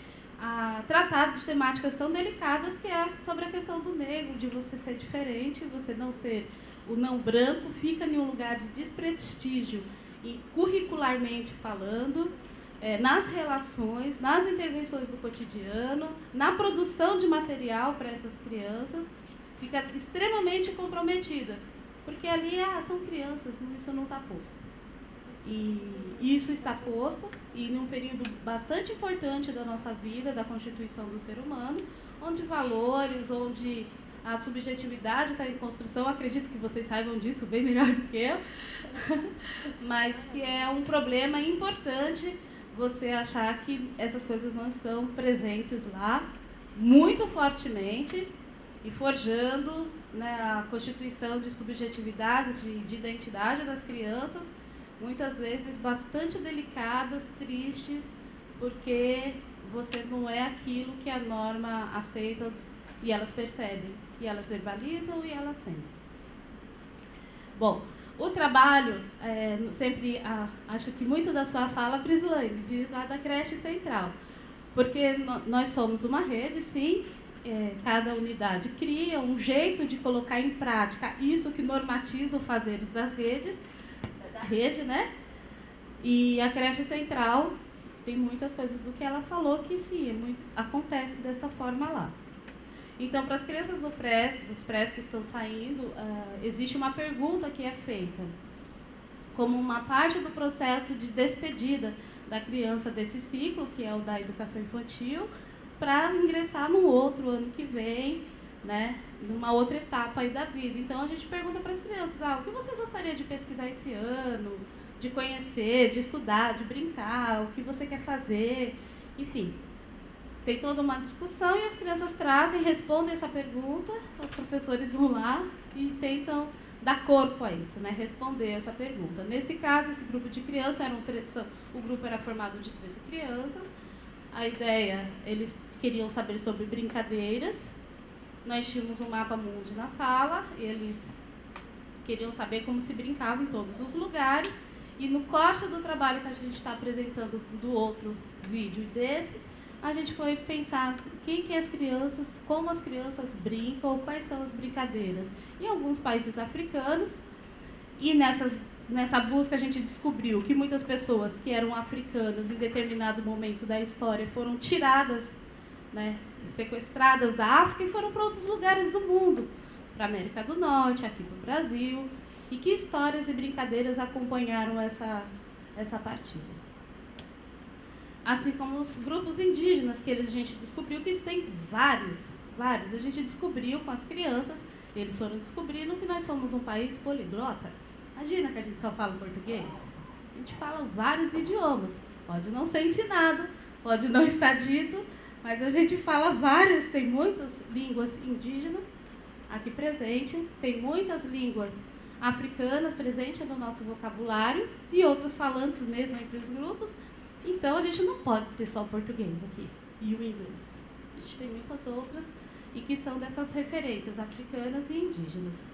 a tratar de temáticas tão delicadas, que é sobre a questão do negro, de você ser diferente, você não ser o não branco, fica em um lugar de desprestígio, e curricularmente falando, nas relações, nas intervenções do cotidiano, na produção de material para essas crianças, fica extremamente comprometida, porque ali são crianças, isso não está posto. E isso está posto, e num período bastante importante da nossa vida, da constituição do ser humano, onde valores, onde a subjetividade está em construção, acredito que vocês saibam disso bem melhor do que eu, mas que é um problema importante você achar que essas coisas não estão presentes lá muito fortemente e forjando, né, a constituição de subjetividades, de identidade das crianças, muitas vezes bastante delicadas, tristes, porque você não é aquilo que a norma aceita e elas percebem, e elas verbalizam e elas sentem. Bom, o trabalho, sempre acho que muito da sua fala, Prislane, diz lá da creche central, porque nós somos uma rede, sim, cada unidade cria um jeito de colocar em prática isso que normatiza os fazeres da rede, né? E a creche central tem muitas coisas do que ela falou que sim, acontece desta forma lá. Então, para as crianças dos prés que estão saindo, existe uma pergunta que é feita como uma parte do processo de despedida da criança desse ciclo, que é o da educação infantil, para ingressar no outro ano que vem, né, numa outra etapa aí da vida. Então, a gente pergunta para as crianças, o que você gostaria de pesquisar esse ano, de conhecer, de estudar, de brincar, o que você quer fazer, enfim. Tem toda uma discussão e as crianças trazem, respondem essa pergunta, os professores vão lá e tentam dar corpo a isso, né? Responder essa pergunta. Nesse caso, esse grupo de crianças, o grupo era formado de 13 crianças. A ideia, eles queriam saber sobre brincadeiras. Nós tínhamos um mapa mundi na sala, eles queriam saber como se brincava em todos os lugares. E no corte do trabalho que a gente está apresentando do outro vídeo e desse, a gente foi pensar quem que as crianças, como as crianças brincam, ou quais são as brincadeiras. Em alguns países africanos, e nessa busca a gente descobriu que muitas pessoas que eram africanas em determinado momento da história foram tiradas, né, sequestradas da África e foram para outros lugares do mundo, para a América do Norte, aqui para o Brasil, e que histórias e brincadeiras acompanharam essa partida. Assim como os grupos indígenas, que a gente descobriu que existem vários. A gente descobriu com as crianças, eles foram descobrindo que nós somos um país poliglota. Imagina que a gente só fala português. A gente fala vários idiomas. Pode não ser ensinado, pode não estar dito, mas a gente fala várias, tem muitas línguas indígenas aqui presente, tem muitas línguas africanas presentes no nosso vocabulário e outros falantes mesmo entre os grupos. Então, a gente não pode ter só o português aqui e o inglês. A gente tem muitas outras e que são dessas referências africanas e indígenas.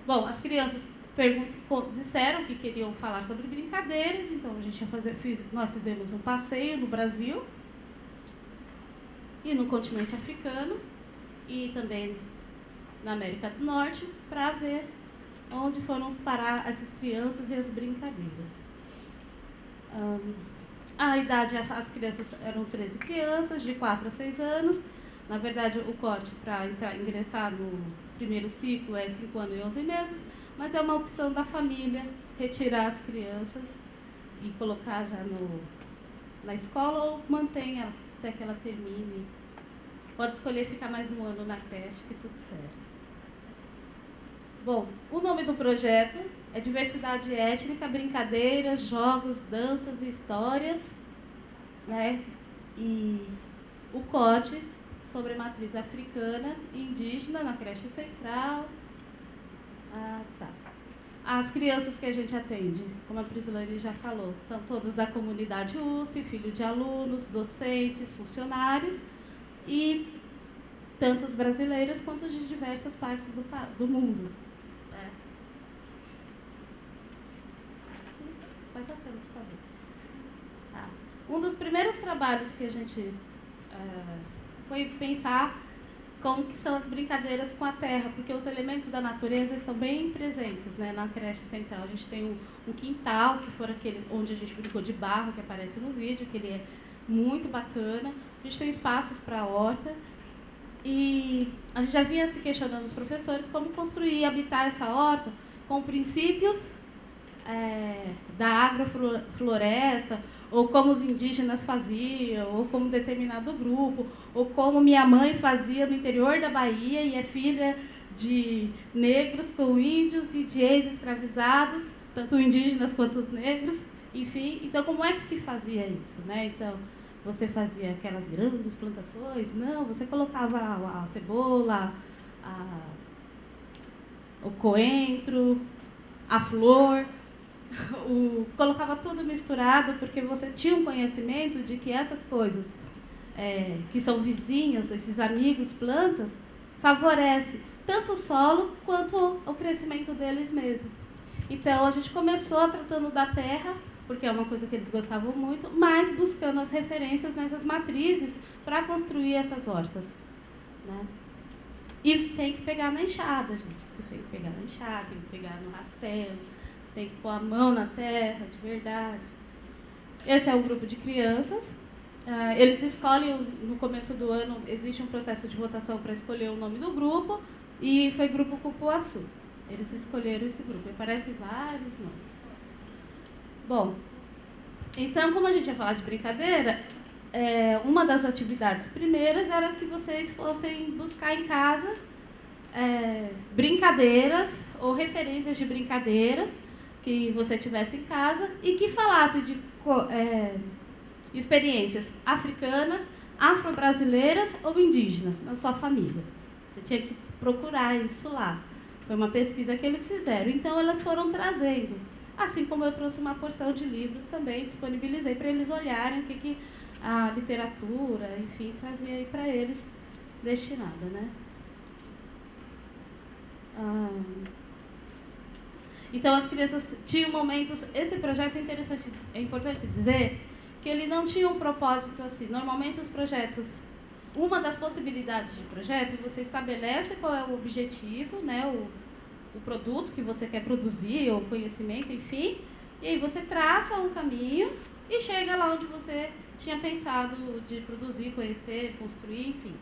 Bom, as crianças disseram que queriam falar sobre brincadeiras, então a gente nós fizemos um passeio no Brasil e no continente africano e também na América do Norte para ver onde foram parar essas crianças e as brincadeiras. A idade, as crianças eram 13 crianças, de 4 a 6 anos. Na verdade, o corte para ingressar no primeiro ciclo é 5 anos e 11 meses, mas é uma opção da família retirar as crianças e colocar já na escola ou mantém até que ela termine. Pode escolher ficar mais um ano na creche, que tudo certo. Bom, o nome do projeto é Diversidade Étnica, Brincadeiras, Jogos, Danças e Histórias, né? E o corte sobre a matriz africana e indígena na creche central. As crianças que a gente atende, como a Prislane já falou, são todas da comunidade USP, filho de alunos, docentes, funcionários e tantos brasileiros quanto de diversas partes do mundo. Vai passando, por favor. Um dos primeiros trabalhos que a gente foi pensar como que são as brincadeiras com a terra, porque os elementos da natureza estão bem presentes, né, na creche central. A gente tem um quintal, que foi aquele onde a gente brincou de barro, que aparece no vídeo, que ele é muito bacana. A gente tem espaços para a horta. E a gente já vinha se questionando os professores como construir e habitar essa horta com princípios da agrofloresta, ou como os indígenas faziam, ou como determinado grupo, ou como minha mãe fazia no interior da Bahia e é filha de negros com índios e de ex-escravizados, tanto indígenas quanto os negros, enfim. Então, como é que se fazia isso, né? Então, você fazia aquelas grandes plantações? Não, você colocava a cebola, o coentro, a flor, colocava tudo misturado, porque você tinha um conhecimento de que essas coisas que são vizinhas, esses amigos, plantas, favorece tanto o solo quanto o crescimento deles mesmo. Então, a gente começou tratando da terra, porque é uma coisa que eles gostavam muito, mas buscando as referências nessas matrizes para construir essas hortas. né? E tem que pegar na enxada, gente. Eles têm que pegar na enxada, tem que pegar no rastelo, tem que pôr a mão na terra, de verdade. Esse é um grupo de crianças. Eles escolhem, no começo do ano, existe um processo de votação para escolher o nome do grupo, e foi Grupo Cupuaçu. Eles escolheram esse grupo, e aparecem vários nomes. Bom, então, como a gente ia falar de brincadeira, uma das atividades primeiras era que vocês fossem buscar em casa brincadeiras ou referências de brincadeiras que você tivesse em casa e que falasse de experiências africanas, afro-brasileiras ou indígenas na sua família. Você tinha que procurar isso lá. Foi uma pesquisa que eles fizeram. Então, elas foram trazendo. Assim como eu trouxe uma porção de livros também, disponibilizei para eles olharem o que a literatura, enfim, trazia aí para eles destinada, né? Então, as crianças tinham momentos... Esse projeto é importante dizer que ele não tinha um propósito assim. Normalmente, os projetos... Uma das possibilidades de projeto, você estabelece qual é o objetivo, né, o produto que você quer produzir, ou conhecimento, enfim, e aí você traça um caminho e chega lá onde você tinha pensado de produzir, conhecer, construir, enfim.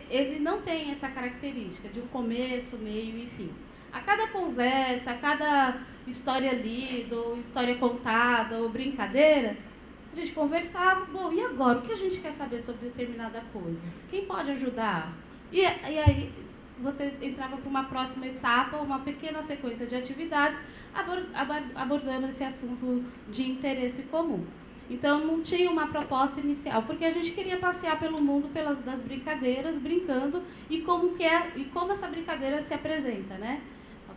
Ele não tem essa característica de um começo, meio e fim. A cada conversa, a cada história lida, ou história contada, ou brincadeira, a gente conversava, bom, e agora? O que a gente quer saber sobre determinada coisa? Quem pode ajudar? E aí você entrava para uma próxima etapa, uma pequena sequência de atividades, abordando esse assunto de interesse comum. Então, não tinha uma proposta inicial, porque a gente queria passear pelo mundo das brincadeiras, brincando, e como essa brincadeira se apresenta, né?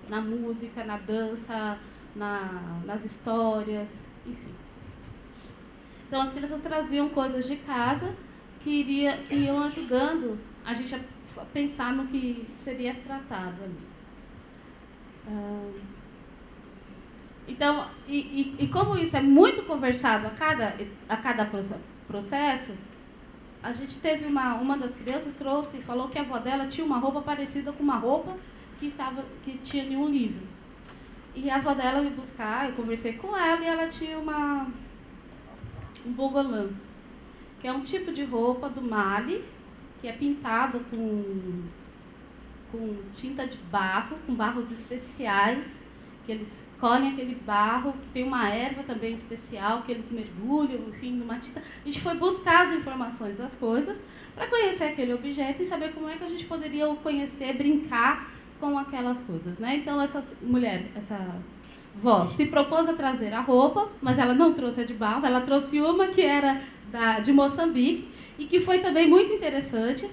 Na música, na dança, nas histórias, enfim. Então, as crianças traziam coisas de casa que iam ajudando a gente a pensar no que seria tratado ali. Então, e como isso é muito conversado a cada processo, a gente teve uma das crianças falou que a avó dela tinha uma roupa parecida com uma roupa que tinha em um livro. E a avó dela veio buscar, eu conversei com ela, e ela tinha um bogolã, que é um tipo de roupa do Mali, que é pintado com tinta de barro, com barros especiais, que eles colhem aquele barro, que tem uma erva também especial, que eles mergulham, enfim, numa tinta. A gente foi buscar as informações das coisas para conhecer aquele objeto e saber como é que a gente poderia conhecer, brincar com aquelas coisas, né? Então, essa vó se propôs a trazer a roupa, mas ela não trouxe a de barro, ela trouxe uma que era de Moçambique, e que foi também muito interessante,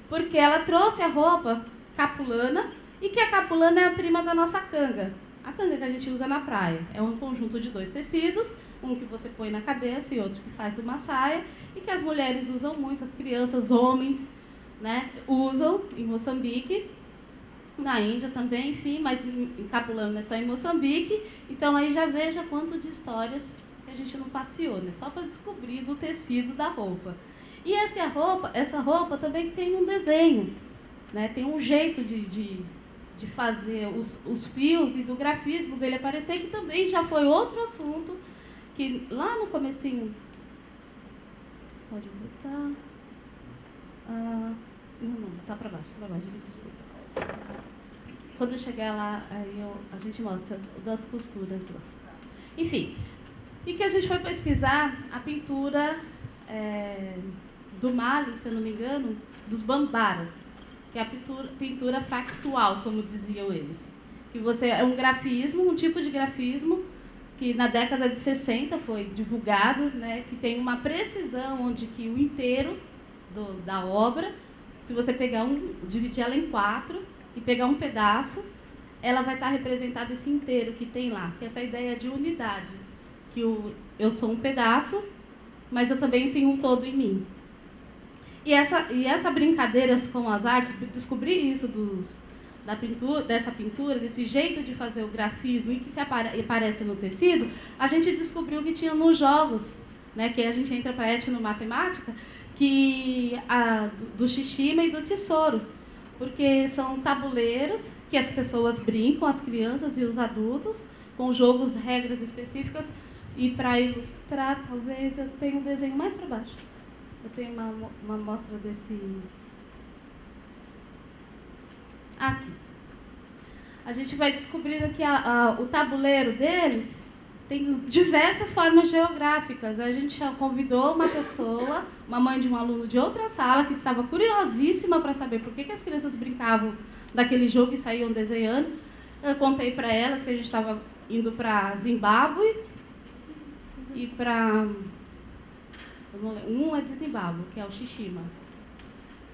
porque ela trouxe a roupa capulana, e que a capulana é a prima da nossa canga. A canga que a gente usa na praia. É um conjunto de 2 tecidos, um que você põe na cabeça e outro que faz uma saia, e que as mulheres usam muito, as crianças, homens, né, usam em Moçambique, na Índia também, enfim, mas em Capulano é só em Moçambique. Então aí já veja quanto de histórias que a gente não passeou, né? Só para descobrir do tecido da roupa. E essa roupa também tem um desenho, né? Tem um jeito de fazer os fios e do grafismo dele aparecer, que também já foi outro assunto, que lá no comecinho... Pode botar... não, tá para baixo, me desculpa. Quando eu chegar lá, aí a gente mostra das costuras lá. Enfim, e que a gente foi pesquisar a pintura do Mali, se eu não me engano, dos Bambaras, que é a pintura fractual, como diziam eles. Que é um grafismo, um tipo de grafismo que na década de 60 foi divulgado, né, que tem uma precisão onde que o inteiro da obra, se você dividir ela em 4 e pegar um pedaço, ela vai estar representada esse inteiro que tem lá, que é essa ideia de unidade, que eu sou um pedaço, mas eu também tenho um todo em mim. E essa brincadeira com as artes, descobrir isso dessa pintura, desse jeito de fazer o grafismo e que se aparece no tecido, a gente descobriu que tinha nos jogos, né, que a gente entra para etnomatemática, do Shishima e do Tesouro, porque são tabuleiros que as pessoas brincam, as crianças e os adultos, com jogos, regras específicas. E para ilustrar, talvez eu tenha um desenho mais para baixo. Eu tenho uma amostra desse... Aqui. A gente vai descobrindo que o tabuleiro deles tem diversas formas geográficas. A gente convidou uma pessoa, uma mãe de um aluno de outra sala, que estava curiosíssima para saber por que as crianças brincavam daquele jogo e saíam desenhando. Eu contei para elas que a gente estava indo para Zimbábue e para... Um é de Zimbábue, que é o Shishima.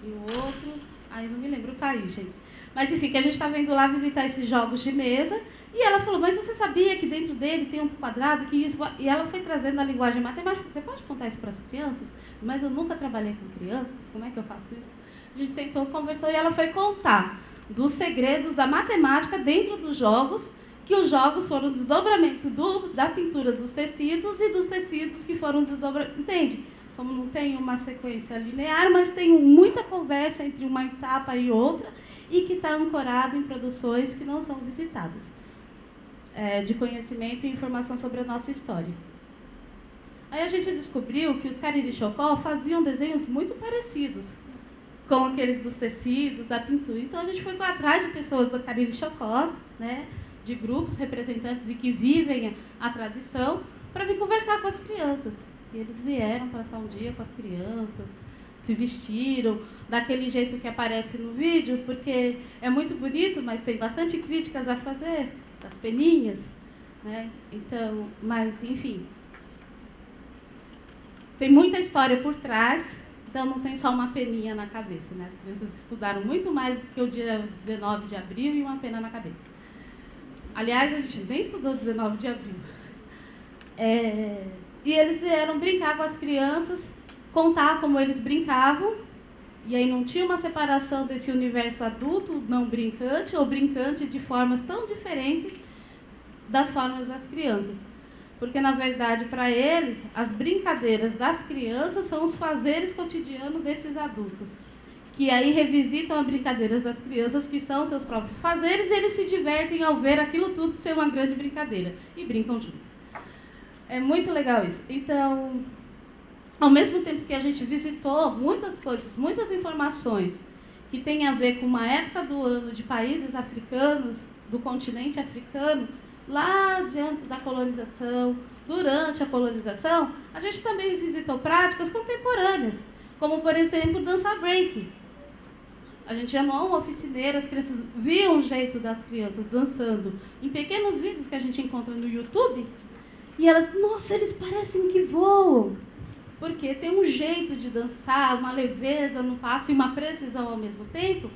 E o outro... Aí não me lembro o país, gente. Mas enfim, que a gente estava indo lá visitar esses jogos de mesa. E ela falou, mas você sabia que dentro dele tem um quadrado, que isso... E ela foi trazendo a linguagem matemática. Você pode contar isso para as crianças? Mas eu nunca trabalhei com crianças. Como é que eu faço isso? A gente sentou, conversou e ela foi contar dos segredos da matemática dentro dos jogos, que os jogos foram desdobramento da pintura dos tecidos e dos tecidos que foram desdobramentos. Entende? Como não tem uma sequência linear, mas tem muita conversa entre uma etapa e outra e que está ancorado em produções que não são visitadas, de conhecimento e informação sobre a nossa história. Aí a gente descobriu que os Cariri Chocó faziam desenhos muito parecidos com aqueles dos tecidos, da pintura. Então a gente foi atrás de pessoas do Cariri Chocó, né, de grupos representantes e que vivem a tradição, para vir conversar com as crianças. E eles vieram passar um dia com as crianças, se vestiram daquele jeito que aparece no vídeo, porque é muito bonito, mas tem bastante críticas a fazer, das peninhas, né? Então, mas, enfim, tem muita história por trás, então não tem só uma peninha na cabeça, né? As crianças estudaram muito mais do que o dia 19 de abril e uma pena na cabeça. Aliás, a gente nem estudou 19 de abril. E eles vieram brincar com as crianças, contar como eles brincavam, e aí não tinha uma separação desse universo adulto, não brincante, ou brincante de formas tão diferentes das formas das crianças. Porque, na verdade, para eles, as brincadeiras das crianças são os fazeres cotidianos desses adultos, que aí revisitam as brincadeiras das crianças, que são seus próprios fazeres, e eles se divertem ao ver aquilo tudo ser uma grande brincadeira, e brincam junto. É muito legal isso. Então, ao mesmo tempo que a gente visitou muitas coisas, muitas informações que têm a ver com uma época do ano de países africanos, do continente africano, lá diante da colonização, durante a colonização, a gente também visitou práticas contemporâneas, como, por exemplo, dança break. A gente chamou uma oficineira, as crianças viam o jeito das crianças dançando em pequenos vídeos que a gente encontra no YouTube, e elas, nossa, eles parecem que voam, porque tem um jeito de dançar, uma leveza no passo e uma precisão ao mesmo tempo,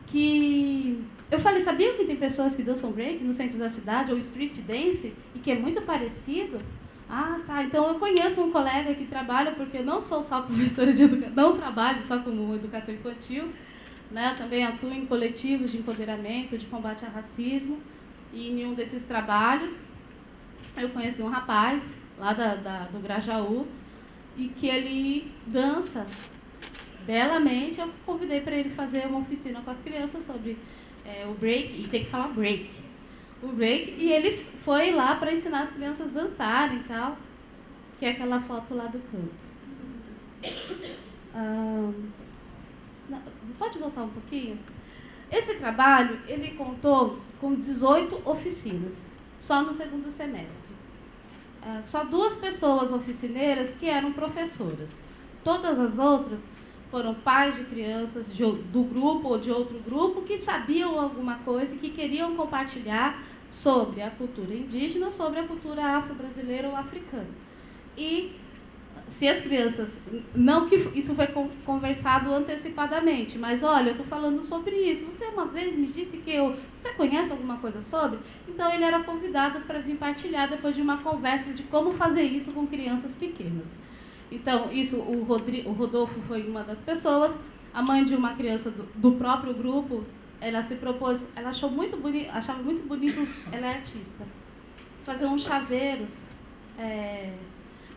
que... Eu falei, sabia que tem pessoas que dançam break no centro da cidade, ou street dance, e que é muito parecido? Ah, tá, então eu conheço um colega que trabalha, porque eu não sou só professora de educação, não trabalho só como educação infantil, né? Eu também atuo em coletivos de empoderamento, de combate ao racismo, e em um desses trabalhos eu conheci um rapaz lá do Grajaú, e que ele dança belamente. Eu convidei para ele fazer uma oficina com as crianças sobre o break, e tem que falar break, o break, e ele foi lá para ensinar as crianças a dançarem e tal, que é aquela foto lá do canto. Pode voltar um pouquinho? Esse trabalho, ele contou com 18 oficinas, só no segundo semestre. Só 2 pessoas oficineiras que eram professoras. Todas as outras foram pais de crianças do grupo ou de outro grupo que sabiam alguma coisa e que queriam compartilhar sobre a cultura indígena, sobre a cultura afro-brasileira ou africana. E se as crianças... Não que isso foi conversado antecipadamente, mas olha, eu estou falando sobre isso. Você uma vez me disse que você conhece alguma coisa sobre? Então ele era convidado para vir partilhar depois de uma conversa de como fazer isso com crianças pequenas. Então, isso, o Rodolfo foi uma das pessoas. A mãe de uma criança do próprio grupo, ela se propôs, ela achava muito bonito, ela é artista, fazer uns chaveiros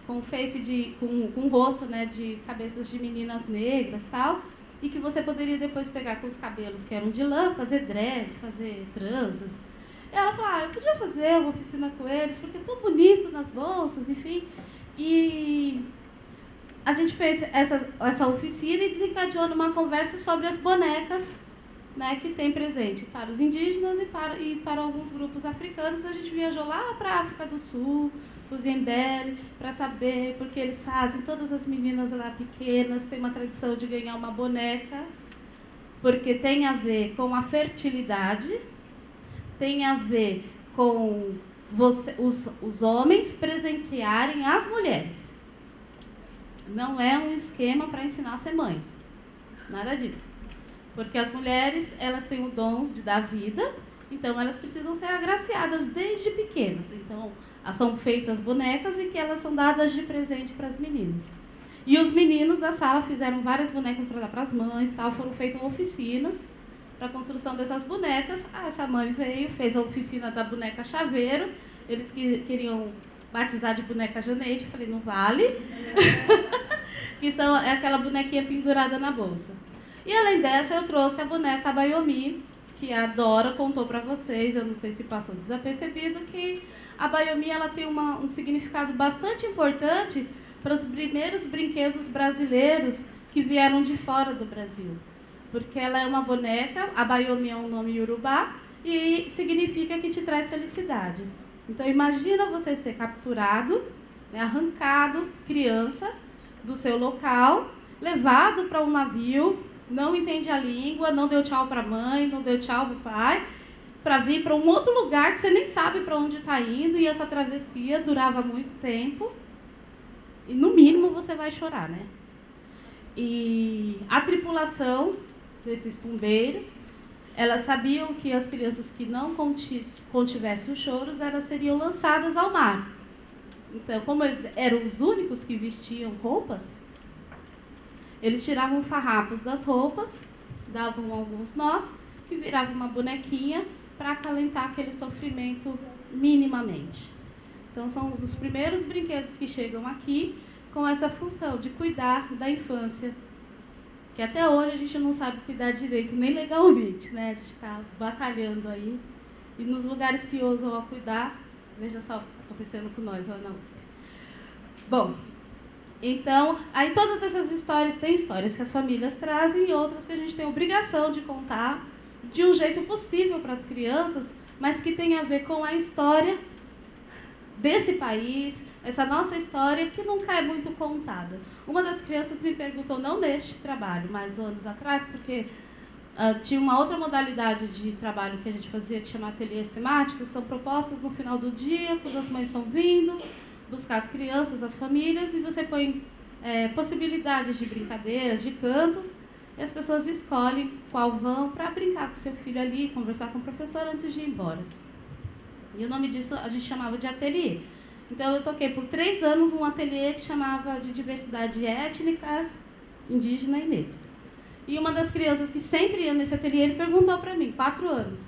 com face com rosto, né, de cabeças de meninas negras, tal, e que você poderia depois pegar com os cabelos que eram de lã, fazer dreads, fazer tranças. Ela falou, eu podia fazer uma oficina com eles, porque é tão bonito nas bolsas, enfim. E a gente fez essa oficina e desencadeou numa conversa sobre as bonecas, né, que tem presente para os indígenas e para alguns grupos africanos. A gente viajou lá para a África do Sul, para o Zembele, para saber porque eles fazem, todas as meninas lá pequenas têm uma tradição de ganhar uma boneca, porque tem a ver com a fertilidade, tem a ver com os homens presentearem as mulheres. Não é um esquema para ensinar a ser mãe, nada disso. Porque as mulheres, elas têm o dom de dar vida, então elas precisam ser agraciadas desde pequenas. Então, são feitas bonecas e que elas são dadas de presente para as meninas. E os meninos da sala fizeram várias bonecas para dar para as mães, tal, foram feitas oficinas para a construção dessas bonecas. Essa mãe veio, fez a oficina da boneca chaveiro, eles queriam batizar de boneca Janeide, falei, não vale, que é aquela bonequinha pendurada na bolsa. E além dessa, eu trouxe a boneca Abayomi, que a Dora contou para vocês, eu não sei se passou desapercebido, que a Abayomi ela tem um significado bastante importante para os primeiros brinquedos brasileiros que vieram de fora do Brasil. Porque ela é uma boneca, Abayomi é um nome iorubá, e significa que te traz felicidade. Então imagina você ser capturado, né, arrancado, criança, do seu local, levado para um navio, não entende a língua, não deu tchau para a mãe, não deu tchau para o pai, para vir para um outro lugar que você nem sabe para onde está indo, e essa travessia durava muito tempo, e no mínimo você vai chorar, né? E a tripulação desses tumbeiros, elas sabiam que as crianças que não contivessem os choros, elas seriam lançadas ao mar. Então, como eles eram os únicos que vestiam roupas, eles tiravam farrapos das roupas, davam alguns nós, que virava uma bonequinha para acalentar aquele sofrimento minimamente. Então, são os primeiros brinquedos que chegam aqui com essa função de cuidar da infância, que até hoje a gente não sabe cuidar direito, nem legalmente, né? A gente está batalhando aí. E nos lugares que ousam a cuidar, veja só o que está acontecendo com nós lá na USP. Bom, então, aí todas essas histórias, tem histórias que as famílias trazem e outras que a gente tem obrigação de contar de um jeito possível para as crianças, mas que tem a ver com a história desse país, essa nossa história que nunca é muito contada. Uma das crianças me perguntou, não neste trabalho, mas anos atrás, porque tinha uma outra modalidade de trabalho que a gente fazia, que chama ateliês temáticos, são propostas no final do dia, quando as mães estão vindo, buscar as crianças, as famílias, e você põe possibilidades de brincadeiras, de cantos, e as pessoas escolhem qual vão para brincar com seu filho ali, conversar com o professor antes de ir embora. E o nome disso a gente chamava de ateliê. Então eu toquei por 3 anos um ateliê que chamava de diversidade étnica, indígena e negra. E uma das crianças que sempre ia nesse ateliê, ele perguntou para mim, 4 anos,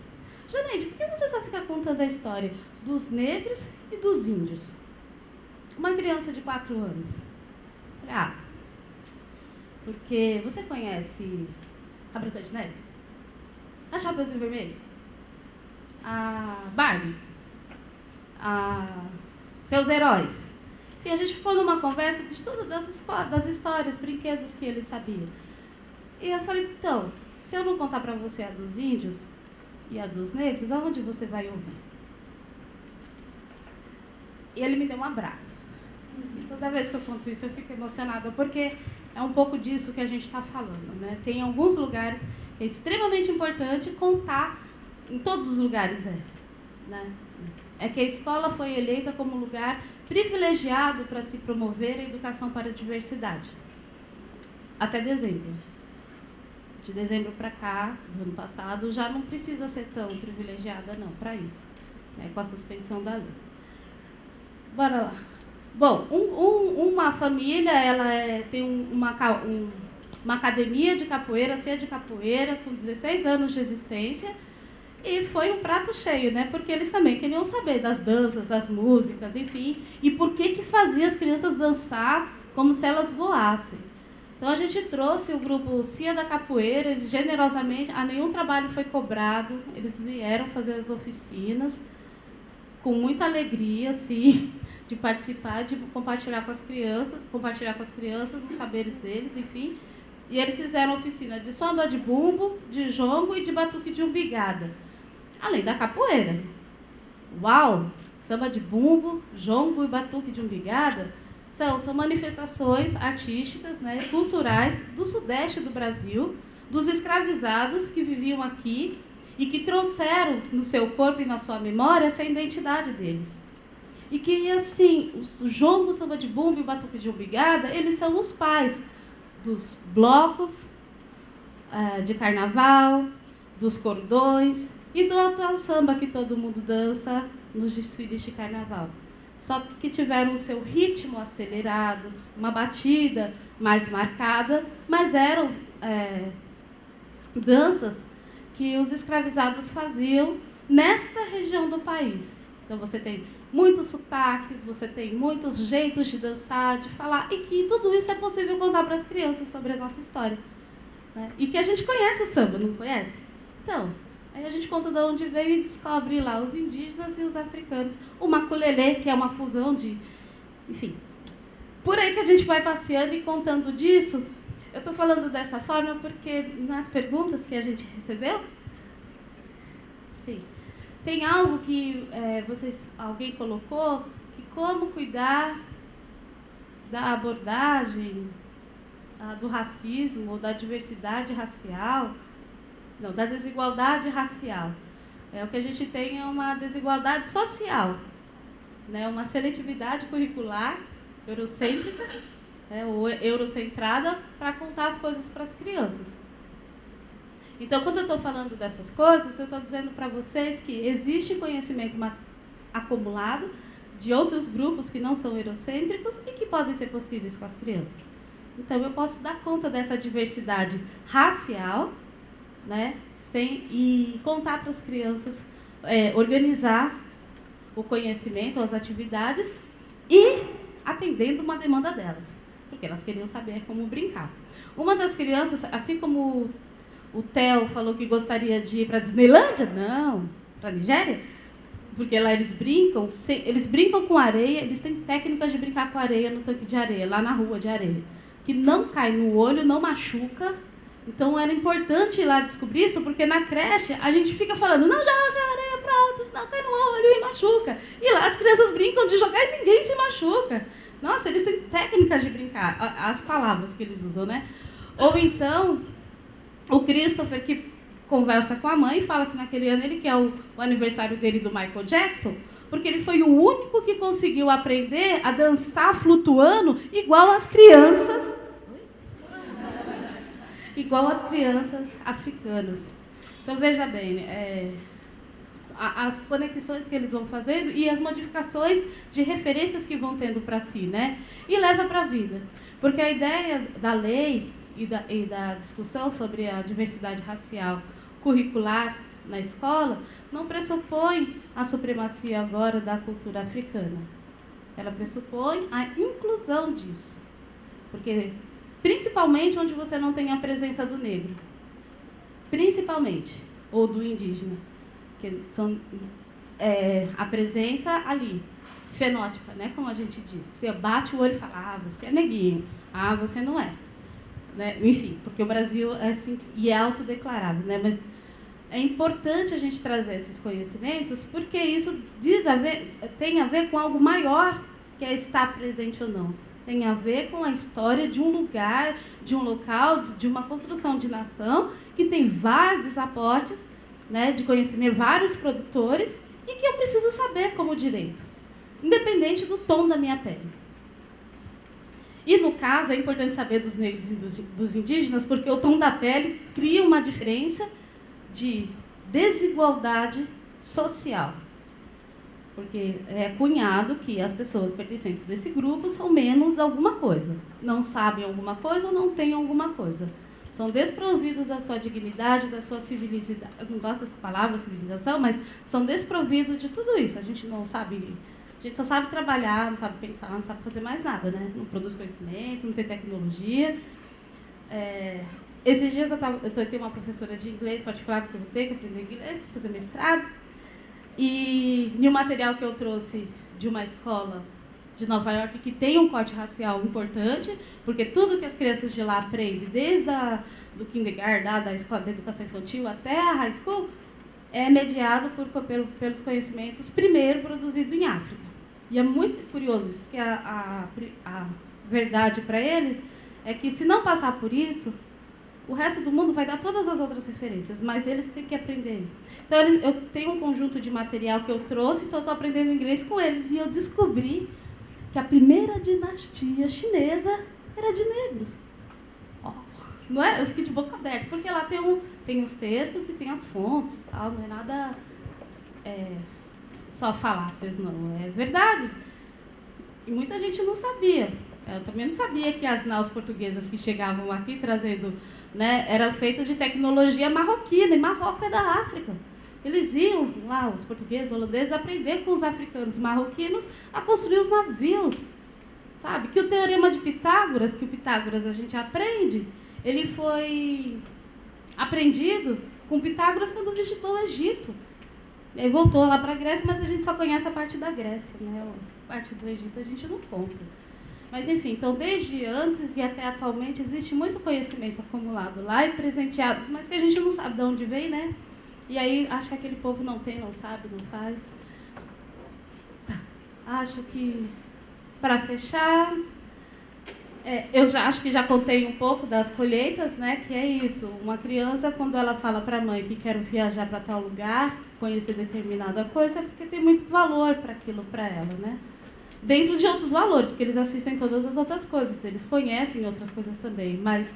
Janeide, por que você só fica contando a história dos negros e dos índios? Uma criança de 4 anos. Eu falei, porque você conhece a Branca de Neve? A Chapeuzinho Vermelho? A Barbie? Seus heróis? E a gente ficou numa conversa de todas das histórias, brinquedos que ele sabia. E eu falei, então, se eu não contar para você a dos índios e a dos negros, aonde você vai ouvir? E ele me deu um abraço. E toda vez que eu conto isso, eu fico emocionada, porque é um pouco disso que a gente está falando, né? Tem alguns lugares que é extremamente importante contar, em todos os lugares né? É que a escola foi eleita como lugar privilegiado para se promover a educação para a diversidade. Até dezembro. De dezembro para cá, do ano passado, já não precisa ser tão privilegiada, não, para isso. Né? Com a suspensão da lei. Bora lá. Bom, uma família, ela tem uma academia de capoeira, CEA de capoeira, com 16 anos de existência. E foi um prato cheio, né? Porque eles também queriam saber das danças, das músicas, enfim. E por que fazia as crianças dançar como se elas voassem. Então a gente trouxe o grupo Cia da Capoeira, eles generosamente, nenhum trabalho foi cobrado, eles vieram fazer as oficinas, com muita alegria, assim, de participar, de compartilhar com as crianças os saberes deles, enfim. E eles fizeram oficina de samba de bumbo, de jongo e de batuque de umbigada, além da capoeira. Uau! Samba de bumbo, jongo e batuque de umbigada são manifestações artísticas, né, culturais do sudeste do Brasil, dos escravizados que viviam aqui e que trouxeram no seu corpo e na sua memória essa identidade deles. E que, assim, o jongo, o samba de bumbo e o batuque de umbigada, eles são os pais dos blocos de carnaval, dos cordões e do atual samba que todo mundo dança nos desfiles de carnaval. Só que tiveram o seu ritmo acelerado, uma batida mais marcada, mas eram danças que os escravizados faziam nesta região do país. Então você tem muitos sotaques, você tem muitos jeitos de dançar, de falar, e que tudo isso é possível contar para as crianças sobre a nossa história, né? E que a gente conhece o samba, não conhece? Então, aí a gente conta de onde veio e descobre lá os indígenas e os africanos. O maculelê, que é uma fusão de... Enfim, por aí que a gente vai passeando e contando disso. Eu estou falando dessa forma porque nas perguntas que a gente recebeu, sim, tem algo que alguém colocou, que como cuidar da abordagem do racismo ou da diversidade racial, não, da desigualdade racial. O que a gente tem é uma desigualdade social, né? Uma seletividade curricular eurocêntrica, ou eurocentrada, para contar as coisas para as crianças. Então, quando eu estou falando dessas coisas, eu estou dizendo para vocês que existe conhecimento acumulado de outros grupos que não são eurocêntricos e que podem ser possíveis com as crianças. Então, eu posso dar conta dessa diversidade racial, né, e contar para as crianças, organizar o conhecimento, as atividades e atendendo uma demanda delas, porque elas queriam saber como brincar. Uma das crianças, assim como o Theo falou que gostaria de ir para a Disneylândia, não, para a Nigéria, porque lá eles brincam com areia, eles têm técnicas de brincar com areia no tanque de areia, lá na rua de areia, que não cai no olho, não machuca. Então era importante ir lá descobrir isso, porque na creche a gente fica falando, não joga areia para alto, senão cai no olho e machuca. E lá as crianças brincam de jogar e ninguém se machuca. Nossa, eles têm técnicas de brincar, as palavras que eles usam, né? Ou então, o Christopher, que conversa com a mãe, fala que naquele ano ele quer o aniversário dele do Michael Jackson, porque ele foi o único que conseguiu aprender a dançar flutuando igual as crianças africanas. Então, veja bem, as conexões que eles vão fazendo e as modificações de referências que vão tendo para si, né? E leva para a vida. Porque a ideia da lei e da discussão sobre a diversidade racial curricular na escola não pressupõe a supremacia agora da cultura africana. Ela pressupõe a inclusão disso. Porque, principalmente onde você não tem a presença do negro. Principalmente. Ou do indígena. Que são a presença ali, fenótipa, né? Como a gente diz. Você bate o olho e fala, você é neguinho. Você não é. Né? Enfim, porque o Brasil é assim, e é autodeclarado, né? Mas é importante a gente trazer esses conhecimentos, porque isso tem a ver com algo maior que é estar presente ou não. Tem a ver com a história de um lugar, de um local, de uma construção de nação, que tem vários aportes, né, de conhecimento, vários produtores, e que eu preciso saber como direito, independente do tom da minha pele. E, no caso, é importante saber dos negros e dos indígenas, porque o tom da pele cria uma diferença de desigualdade social. Porque é cunhado que as pessoas pertencentes desse grupo são menos alguma coisa. Não sabem alguma coisa ou não têm alguma coisa. são desprovidos da sua dignidade, da sua civilização. Eu não gosto dessa palavra, civilização, mas são desprovidos de tudo isso. A gente não sabe, a gente só sabe trabalhar, não sabe pensar, não sabe fazer mais nada, né? Não produz conhecimento, não tem tecnologia. Esses dias eu tenho uma professora de inglês particular, porque eu vou ter que aprender inglês para fazer mestrado. E um material que eu trouxe de uma escola de Nova York que tem um corte racial importante, porque tudo que as crianças de lá aprendem, desde do kindergarten, da escola de educação infantil até a high school, é mediado pelos conhecimentos primeiro produzidos em África. E é muito curioso isso, porque a verdade para eles é que, se não passar por isso, o resto do mundo vai dar todas as outras referências, mas eles têm que aprender. Então, eu tenho um conjunto de material que eu trouxe, então eu estou aprendendo inglês com eles, e eu descobri que a primeira dinastia chinesa era de negros. Não é? Eu fiquei de boca aberta, porque lá tem os textos e tem as fontes, tal, não é nada só falácias, não. É verdade. E muita gente não sabia. Eu também não sabia que as naus portuguesas que chegavam aqui trazendo, né, eram feitas de tecnologia marroquina, e Marrocos é da África. Eles iam lá, os portugueses, holandeses, aprender com os africanos marroquinos a construir os navios. Sabe? Que o teorema de Pitágoras, que o Pitágoras a gente aprende, ele foi aprendido com Pitágoras quando visitou o Egito. E aí voltou lá para a Grécia, mas a gente só conhece a parte da Grécia, né? A parte do Egito a gente não conta. Mas, enfim, então, desde antes e até atualmente, existe muito conhecimento acumulado lá e presenteado, mas que a gente não sabe de onde vem, né? E aí, acho que aquele povo não tem, não sabe, não faz. Tá. Acho que, para fechar, eu acho que já contei um pouco das colheitas, né? Que é isso. Uma criança, quando ela fala para a mãe que quer viajar para tal lugar, conhecer determinada coisa, é porque tem muito valor para aquilo para ela, né? Dentro de outros valores, porque eles assistem todas as outras coisas, eles conhecem outras coisas também, mas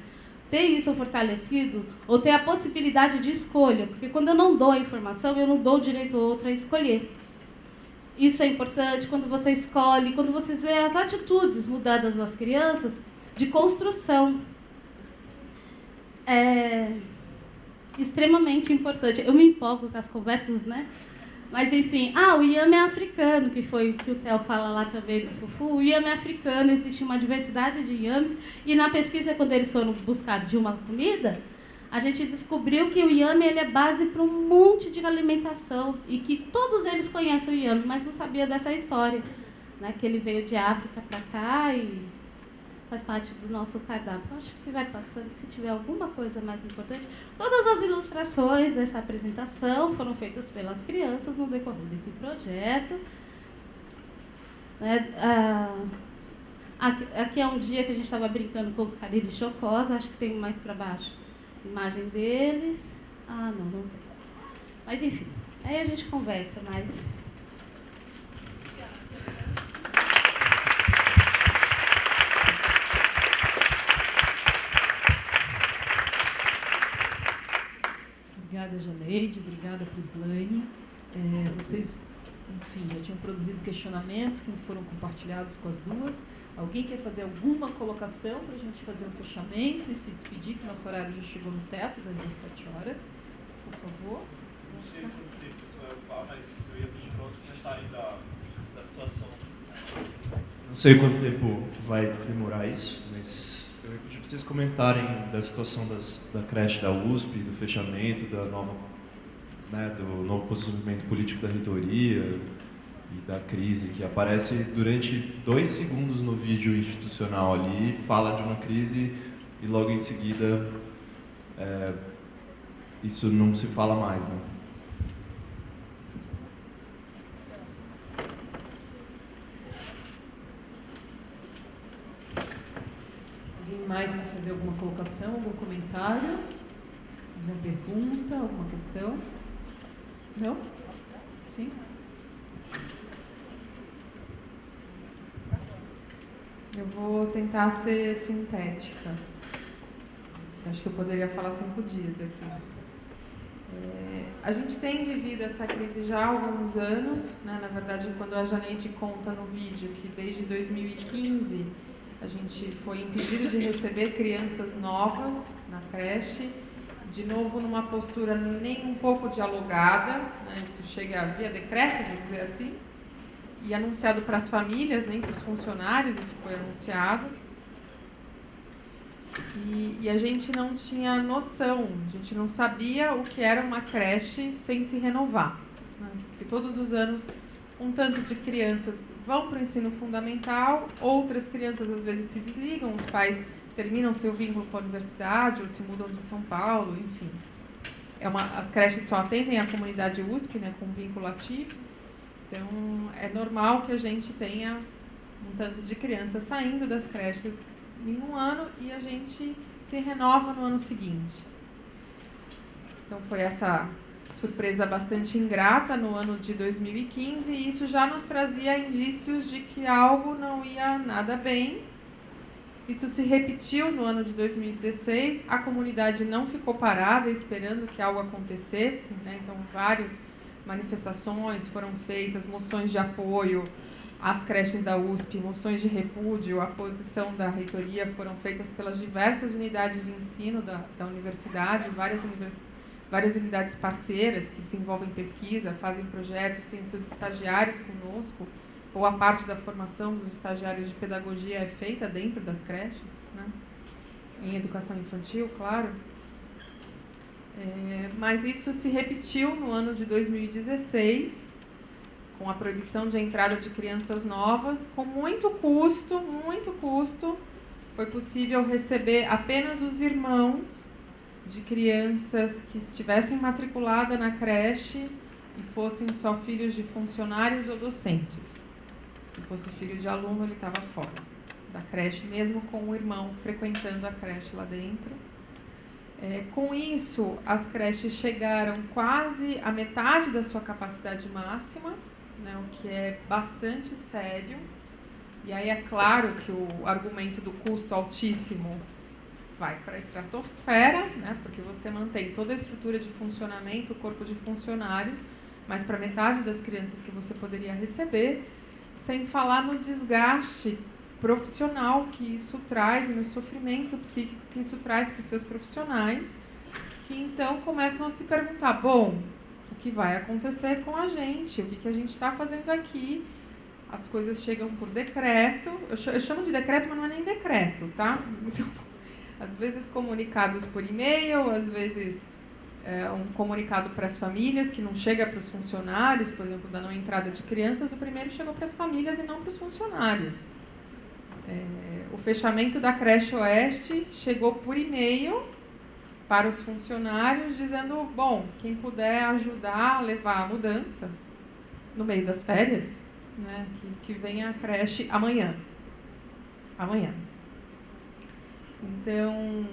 ter isso fortalecido, ou ter a possibilidade de escolha, porque quando eu não dou a informação, eu não dou o direito ao outro a escolher. Isso é importante quando você escolhe, quando vocês veem as atitudes mudadas das crianças de construção. É extremamente importante. Eu me empolgo com as conversas, né? Mas, enfim, o iame é africano, que foi o que o Theo fala lá também do Fufu. O iame é africano, existe uma diversidade de iames. E na pesquisa, quando eles foram buscar de uma comida, a gente descobriu que o iame ele é base para um monte de alimentação. E que todos eles conhecem o iame, mas não sabia dessa história. Né? Que ele veio de África para cá e faz parte do nosso cardápio. Acho que vai passando, se tiver alguma coisa mais importante. Todas as ilustrações dessa apresentação foram feitas pelas crianças no decorrer desse projeto. Aqui é um dia que a gente estava brincando com os Cariri Chocós, acho que tem mais para baixo. Imagem deles. Não tem. Mas enfim, aí a gente conversa mais. Obrigada, Janeide. Obrigada, Prislane. Vocês, enfim, já tinham produzido questionamentos que foram compartilhados com as duas. Alguém quer fazer alguma colocação para a gente fazer um fechamento e se despedir, que nosso horário já chegou no teto das 17 horas. Por favor. Não sei quanto tempo isso vai ocupar, mas eu ia pedir para outros comentarem da situação. Não sei quanto tempo vai demorar isso, mas eu ia pedir para vocês comentarem da situação da creche da USP, do fechamento, do novo posicionamento político da reitoria e da crise que aparece durante 2 segundos no vídeo institucional ali, fala de uma crise e logo em seguida isso não se fala mais, né? Mais quer fazer alguma colocação, algum comentário? Alguma pergunta, alguma questão? Não? Sim? Eu vou tentar ser sintética. Acho que eu poderia falar 5 dias aqui. A gente tem vivido essa crise já há alguns anos, né? Na verdade, quando a Janeide conta no vídeo que desde 2015 A gente foi impedido de receber crianças novas na creche, de novo numa postura nem um pouco dialogada, né? Isso chega via decreto, vamos dizer assim, e anunciado para as famílias, nem para os funcionários, isso foi anunciado. E a gente não tinha noção, a gente não sabia o que era uma creche sem se renovar, né? Porque todos os anos um tanto de crianças vão para o ensino fundamental, outras crianças às vezes se desligam, os pais terminam seu vínculo com a universidade ou se mudam de São Paulo, enfim. As creches só atendem a comunidade USP, né, com vínculo ativo, então é normal que a gente tenha um tanto de crianças saindo das creches em um ano e a gente se renova no ano seguinte. Então foi essa surpresa bastante ingrata no ano de 2015 e isso já nos trazia indícios de que algo não ia nada bem. Isso se repetiu no ano de 2016, a comunidade não ficou parada esperando que algo acontecesse, né? Então várias manifestações foram feitas, moções de apoio às creches da USP, moções de repúdio, a posição da reitoria foram feitas pelas diversas unidades de ensino da universidade, várias unidades parceiras que desenvolvem pesquisa, fazem projetos, têm os seus estagiários conosco, ou a parte da formação dos estagiários de pedagogia é feita dentro das creches, né? Em educação infantil, claro. Mas isso se repetiu no ano de 2016, com a proibição de entrada de crianças novas, com muito custo, foi possível receber apenas os irmãos de crianças que estivessem matriculadas na creche e fossem só filhos de funcionários ou docentes. Se fosse filho de aluno, ele estava fora da creche, mesmo com o irmão frequentando a creche lá dentro. Com isso, as creches chegaram quase à metade da sua capacidade máxima, né, o que é bastante sério. E aí é claro que o argumento do custo altíssimo vai para a estratosfera, né, porque você mantém toda a estrutura de funcionamento, o corpo de funcionários, mas para metade das crianças que você poderia receber, sem falar no desgaste profissional que isso traz e no sofrimento psíquico que isso traz para os seus profissionais, que então começam a se perguntar, bom, o que vai acontecer com a gente? O que a gente está fazendo aqui? As coisas chegam por decreto, eu chamo de decreto, mas não é nem decreto, tá? Às vezes comunicados por e-mail, às vezes um comunicado para as famílias que não chega para os funcionários, por exemplo, da não entrada de crianças, o primeiro chegou para as famílias e não para os funcionários. O fechamento da creche Oeste chegou por e-mail para os funcionários dizendo, bom, quem puder ajudar a levar a mudança no meio das férias, né, que venha a creche amanhã. Então,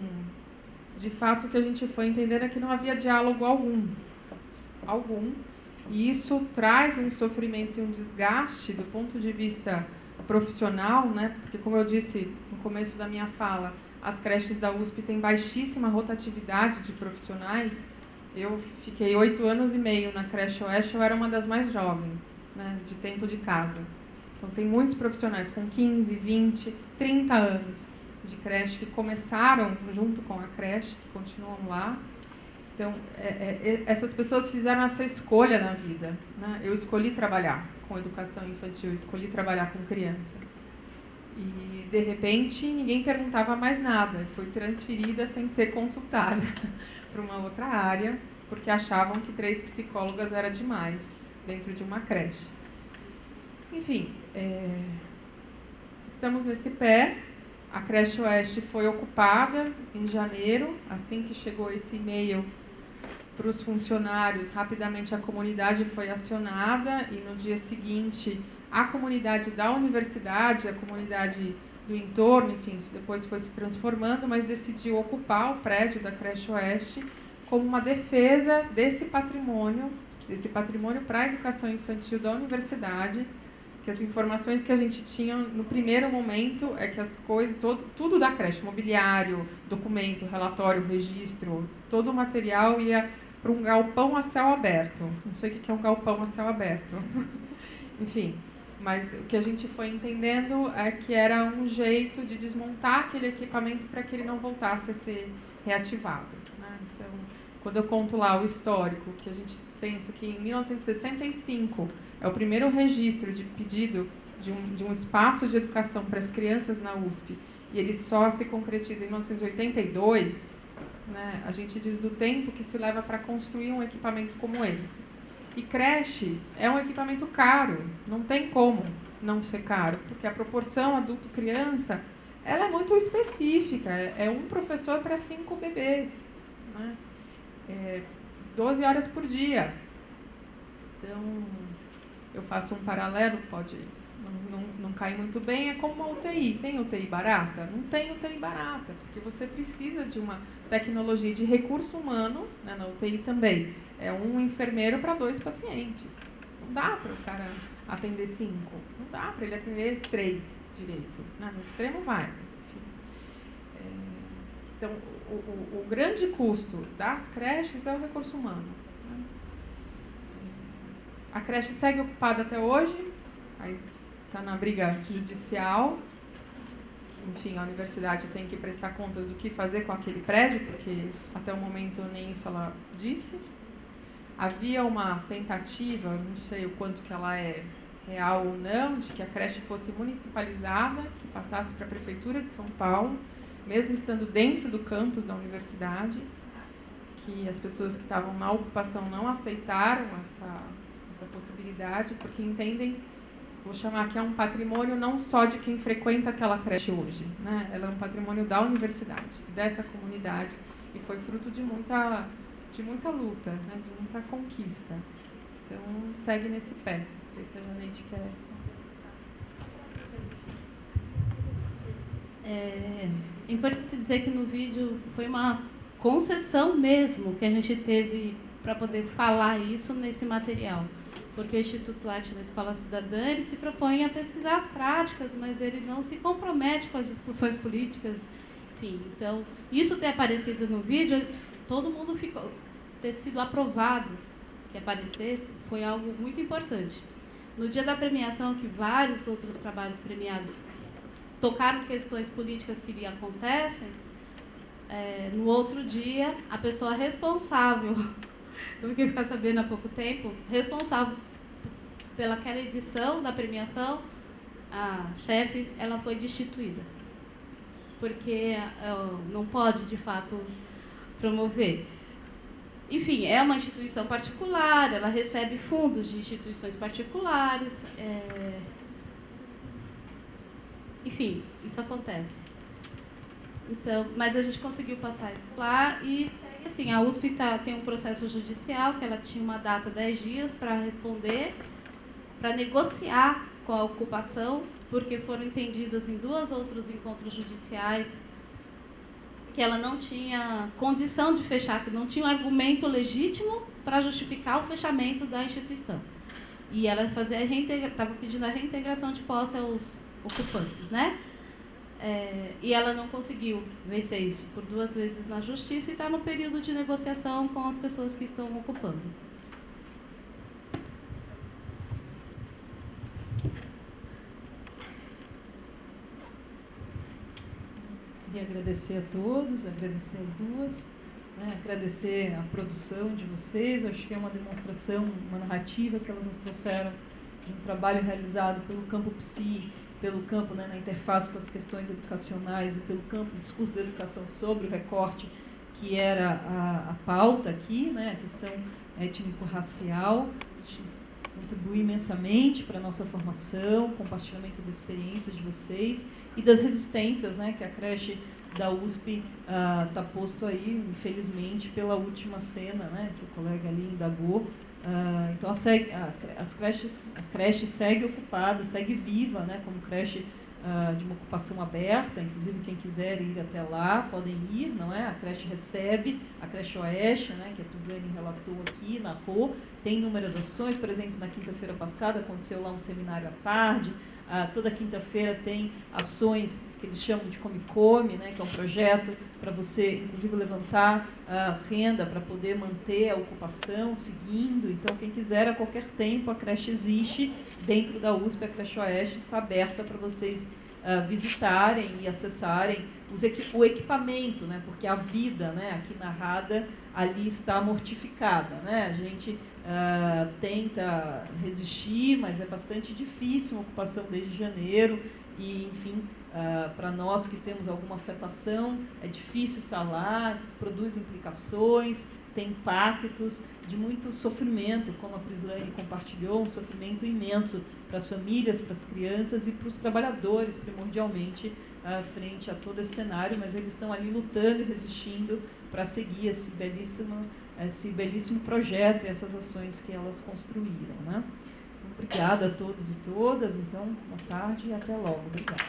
de fato, o que a gente foi entender é que não havia diálogo algum. E isso traz um sofrimento e um desgaste do ponto de vista profissional, né? Porque, como eu disse no começo da minha fala, as creches da USP têm baixíssima rotatividade de profissionais. Eu fiquei 8 anos e meio na creche Oeste, eu era uma das mais jovens, né, de tempo de casa. Então, tem muitos profissionais com 15, 20, 30 anos de creche que começaram junto com a creche, que continuam lá. Então, essas pessoas fizeram essa escolha na vida, né? Eu escolhi trabalhar com educação infantil, eu escolhi trabalhar com criança. E, de repente, ninguém perguntava mais nada. Fui transferida sem ser consultada para uma outra área, porque achavam que 3 psicólogas era demais dentro de uma creche. Enfim, estamos nesse pé. A creche Oeste foi ocupada em janeiro, assim que chegou esse e-mail para os funcionários, rapidamente a comunidade foi acionada e no dia seguinte a comunidade da universidade, a comunidade do entorno, enfim, isso depois foi se transformando, mas decidiu ocupar o prédio da creche Oeste como uma defesa desse patrimônio para a educação infantil da universidade, que as informações que a gente tinha no primeiro momento é que as coisas, tudo da creche, mobiliário, documento, relatório, registro, todo o material ia para um galpão a céu aberto. Não sei o que é um galpão a céu aberto. Enfim, Mas o que a gente foi entendendo é que era um jeito de desmontar aquele equipamento para que ele não voltasse a ser reativado, né? Então, quando eu conto lá o histórico, que a gente pensa que em 1965 é o primeiro registro de pedido de um espaço de educação para as crianças na USP, e ele só se concretiza em 1982, né? A gente diz do tempo que se leva para construir um equipamento como esse. E creche é um equipamento caro, não tem como não ser caro, porque a proporção adulto-criança ela é muito específica, é um professor para 5 bebês, né? 12 horas por dia. Então, eu faço um paralelo, pode não cair muito bem, é como uma UTI. Tem UTI barata? Não tem UTI barata, porque você precisa de uma tecnologia de recurso humano, né, na UTI também. É um enfermeiro para 2 pacientes. Não dá para o cara atender 5. Não dá para ele atender 3 direito. Né? No extremo vai, mas enfim. Então, o grande custo das creches é o recurso humano. Né? A creche segue ocupada até hoje, aí está na briga judicial. Enfim, a universidade tem que prestar contas do que fazer com aquele prédio, porque até o momento nem isso ela disse. Havia uma tentativa, não sei o quanto que ela é real ou não, de que a creche fosse municipalizada, que passasse para a Prefeitura de São Paulo, mesmo estando dentro do campus da universidade, que as pessoas que estavam na ocupação não aceitaram essa possibilidade, porque entendem, vou chamar que é um patrimônio não só de quem frequenta aquela creche hoje, né? Ela é um patrimônio da universidade, dessa comunidade, e foi fruto de muita luta, né? De muita conquista. Então, segue nesse pé. Não sei se a Janete quer... É importante dizer que no vídeo foi uma concessão mesmo que a gente teve para poder falar isso nesse material. Porque o Instituto Arte da Escola Cidadã ele se propõe a pesquisar as práticas, mas ele não se compromete com as discussões políticas. Enfim, então, isso ter aparecido no vídeo, todo mundo ficou... ter sido aprovado que aparecesse, foi algo muito importante. No dia da premiação, que vários outros trabalhos premiados tocaram questões políticas que lhe acontecem, no outro dia, a pessoa responsável, eu fiquei sabendo há pouco tempo, responsável pelaquela edição da premiação, a chefe, ela foi destituída. Porque não pode, de fato, promover. Enfim, é uma instituição particular, ela recebe fundos de instituições particulares. Enfim, isso acontece. Então, mas a gente conseguiu passar isso lá e segue assim, a USP tem um processo judicial, que ela tinha uma data 10 dias para responder, para negociar com a ocupação, porque foram entendidas em 2 outros encontros judiciais que ela não tinha condição de fechar, que não tinha um argumento legítimo para justificar o fechamento da instituição. E ela estava pedindo a reintegração de posse aos ocupantes, né? E ela não conseguiu vencer isso por 2 vezes na justiça e está no período de negociação com as pessoas que estão ocupando. Queria agradecer a todos, agradecer as duas, né, agradecer a produção de vocês. Eu acho que é uma demonstração, uma narrativa que elas nos trouxeram de um trabalho realizado pelo campo psi, pelo campo, né, na interface com as questões educacionais e pelo campo discurso da educação sobre o recorte, que era a pauta aqui, né, a questão étnico-racial. Contribui imensamente para a nossa formação, compartilhamento de experiências de vocês e das resistências, né, que a creche da USP está posto aí, infelizmente, pela última cena, né, que o colega ali indagou. Então, a creche segue ocupada, segue viva, né, como creche de uma ocupação aberta, inclusive quem quiser ir até lá, podem ir, não é? A creche recebe, a creche Oeste, né, que a Prislene relatou aqui, narrou, tem inúmeras ações, por exemplo, na quinta-feira passada aconteceu lá um seminário à tarde, Toda quinta-feira tem ações que eles chamam de Come-Come, né, que é um projeto para você, inclusive, levantar renda para poder manter a ocupação seguindo. Então, quem quiser, a qualquer tempo, a creche existe dentro da USP, a Creche Oeste está aberta para vocês visitarem e acessarem o equipamento, né, porque a vida, né, aqui narrada ali está mortificada, né? A gente tenta resistir, mas é bastante difícil uma ocupação desde janeiro e, enfim, para nós que temos alguma afetação, é difícil estar lá, produz implicações, tem impactos de muito sofrimento, como a Prislane compartilhou, um sofrimento imenso para as famílias, para as crianças e para os trabalhadores, primordialmente, frente a todo esse cenário, mas eles estão ali lutando e resistindo para seguir esse belíssimo projeto e essas ações que elas construíram, né? Obrigada a todos e todas, então, boa tarde e até logo. Obrigada.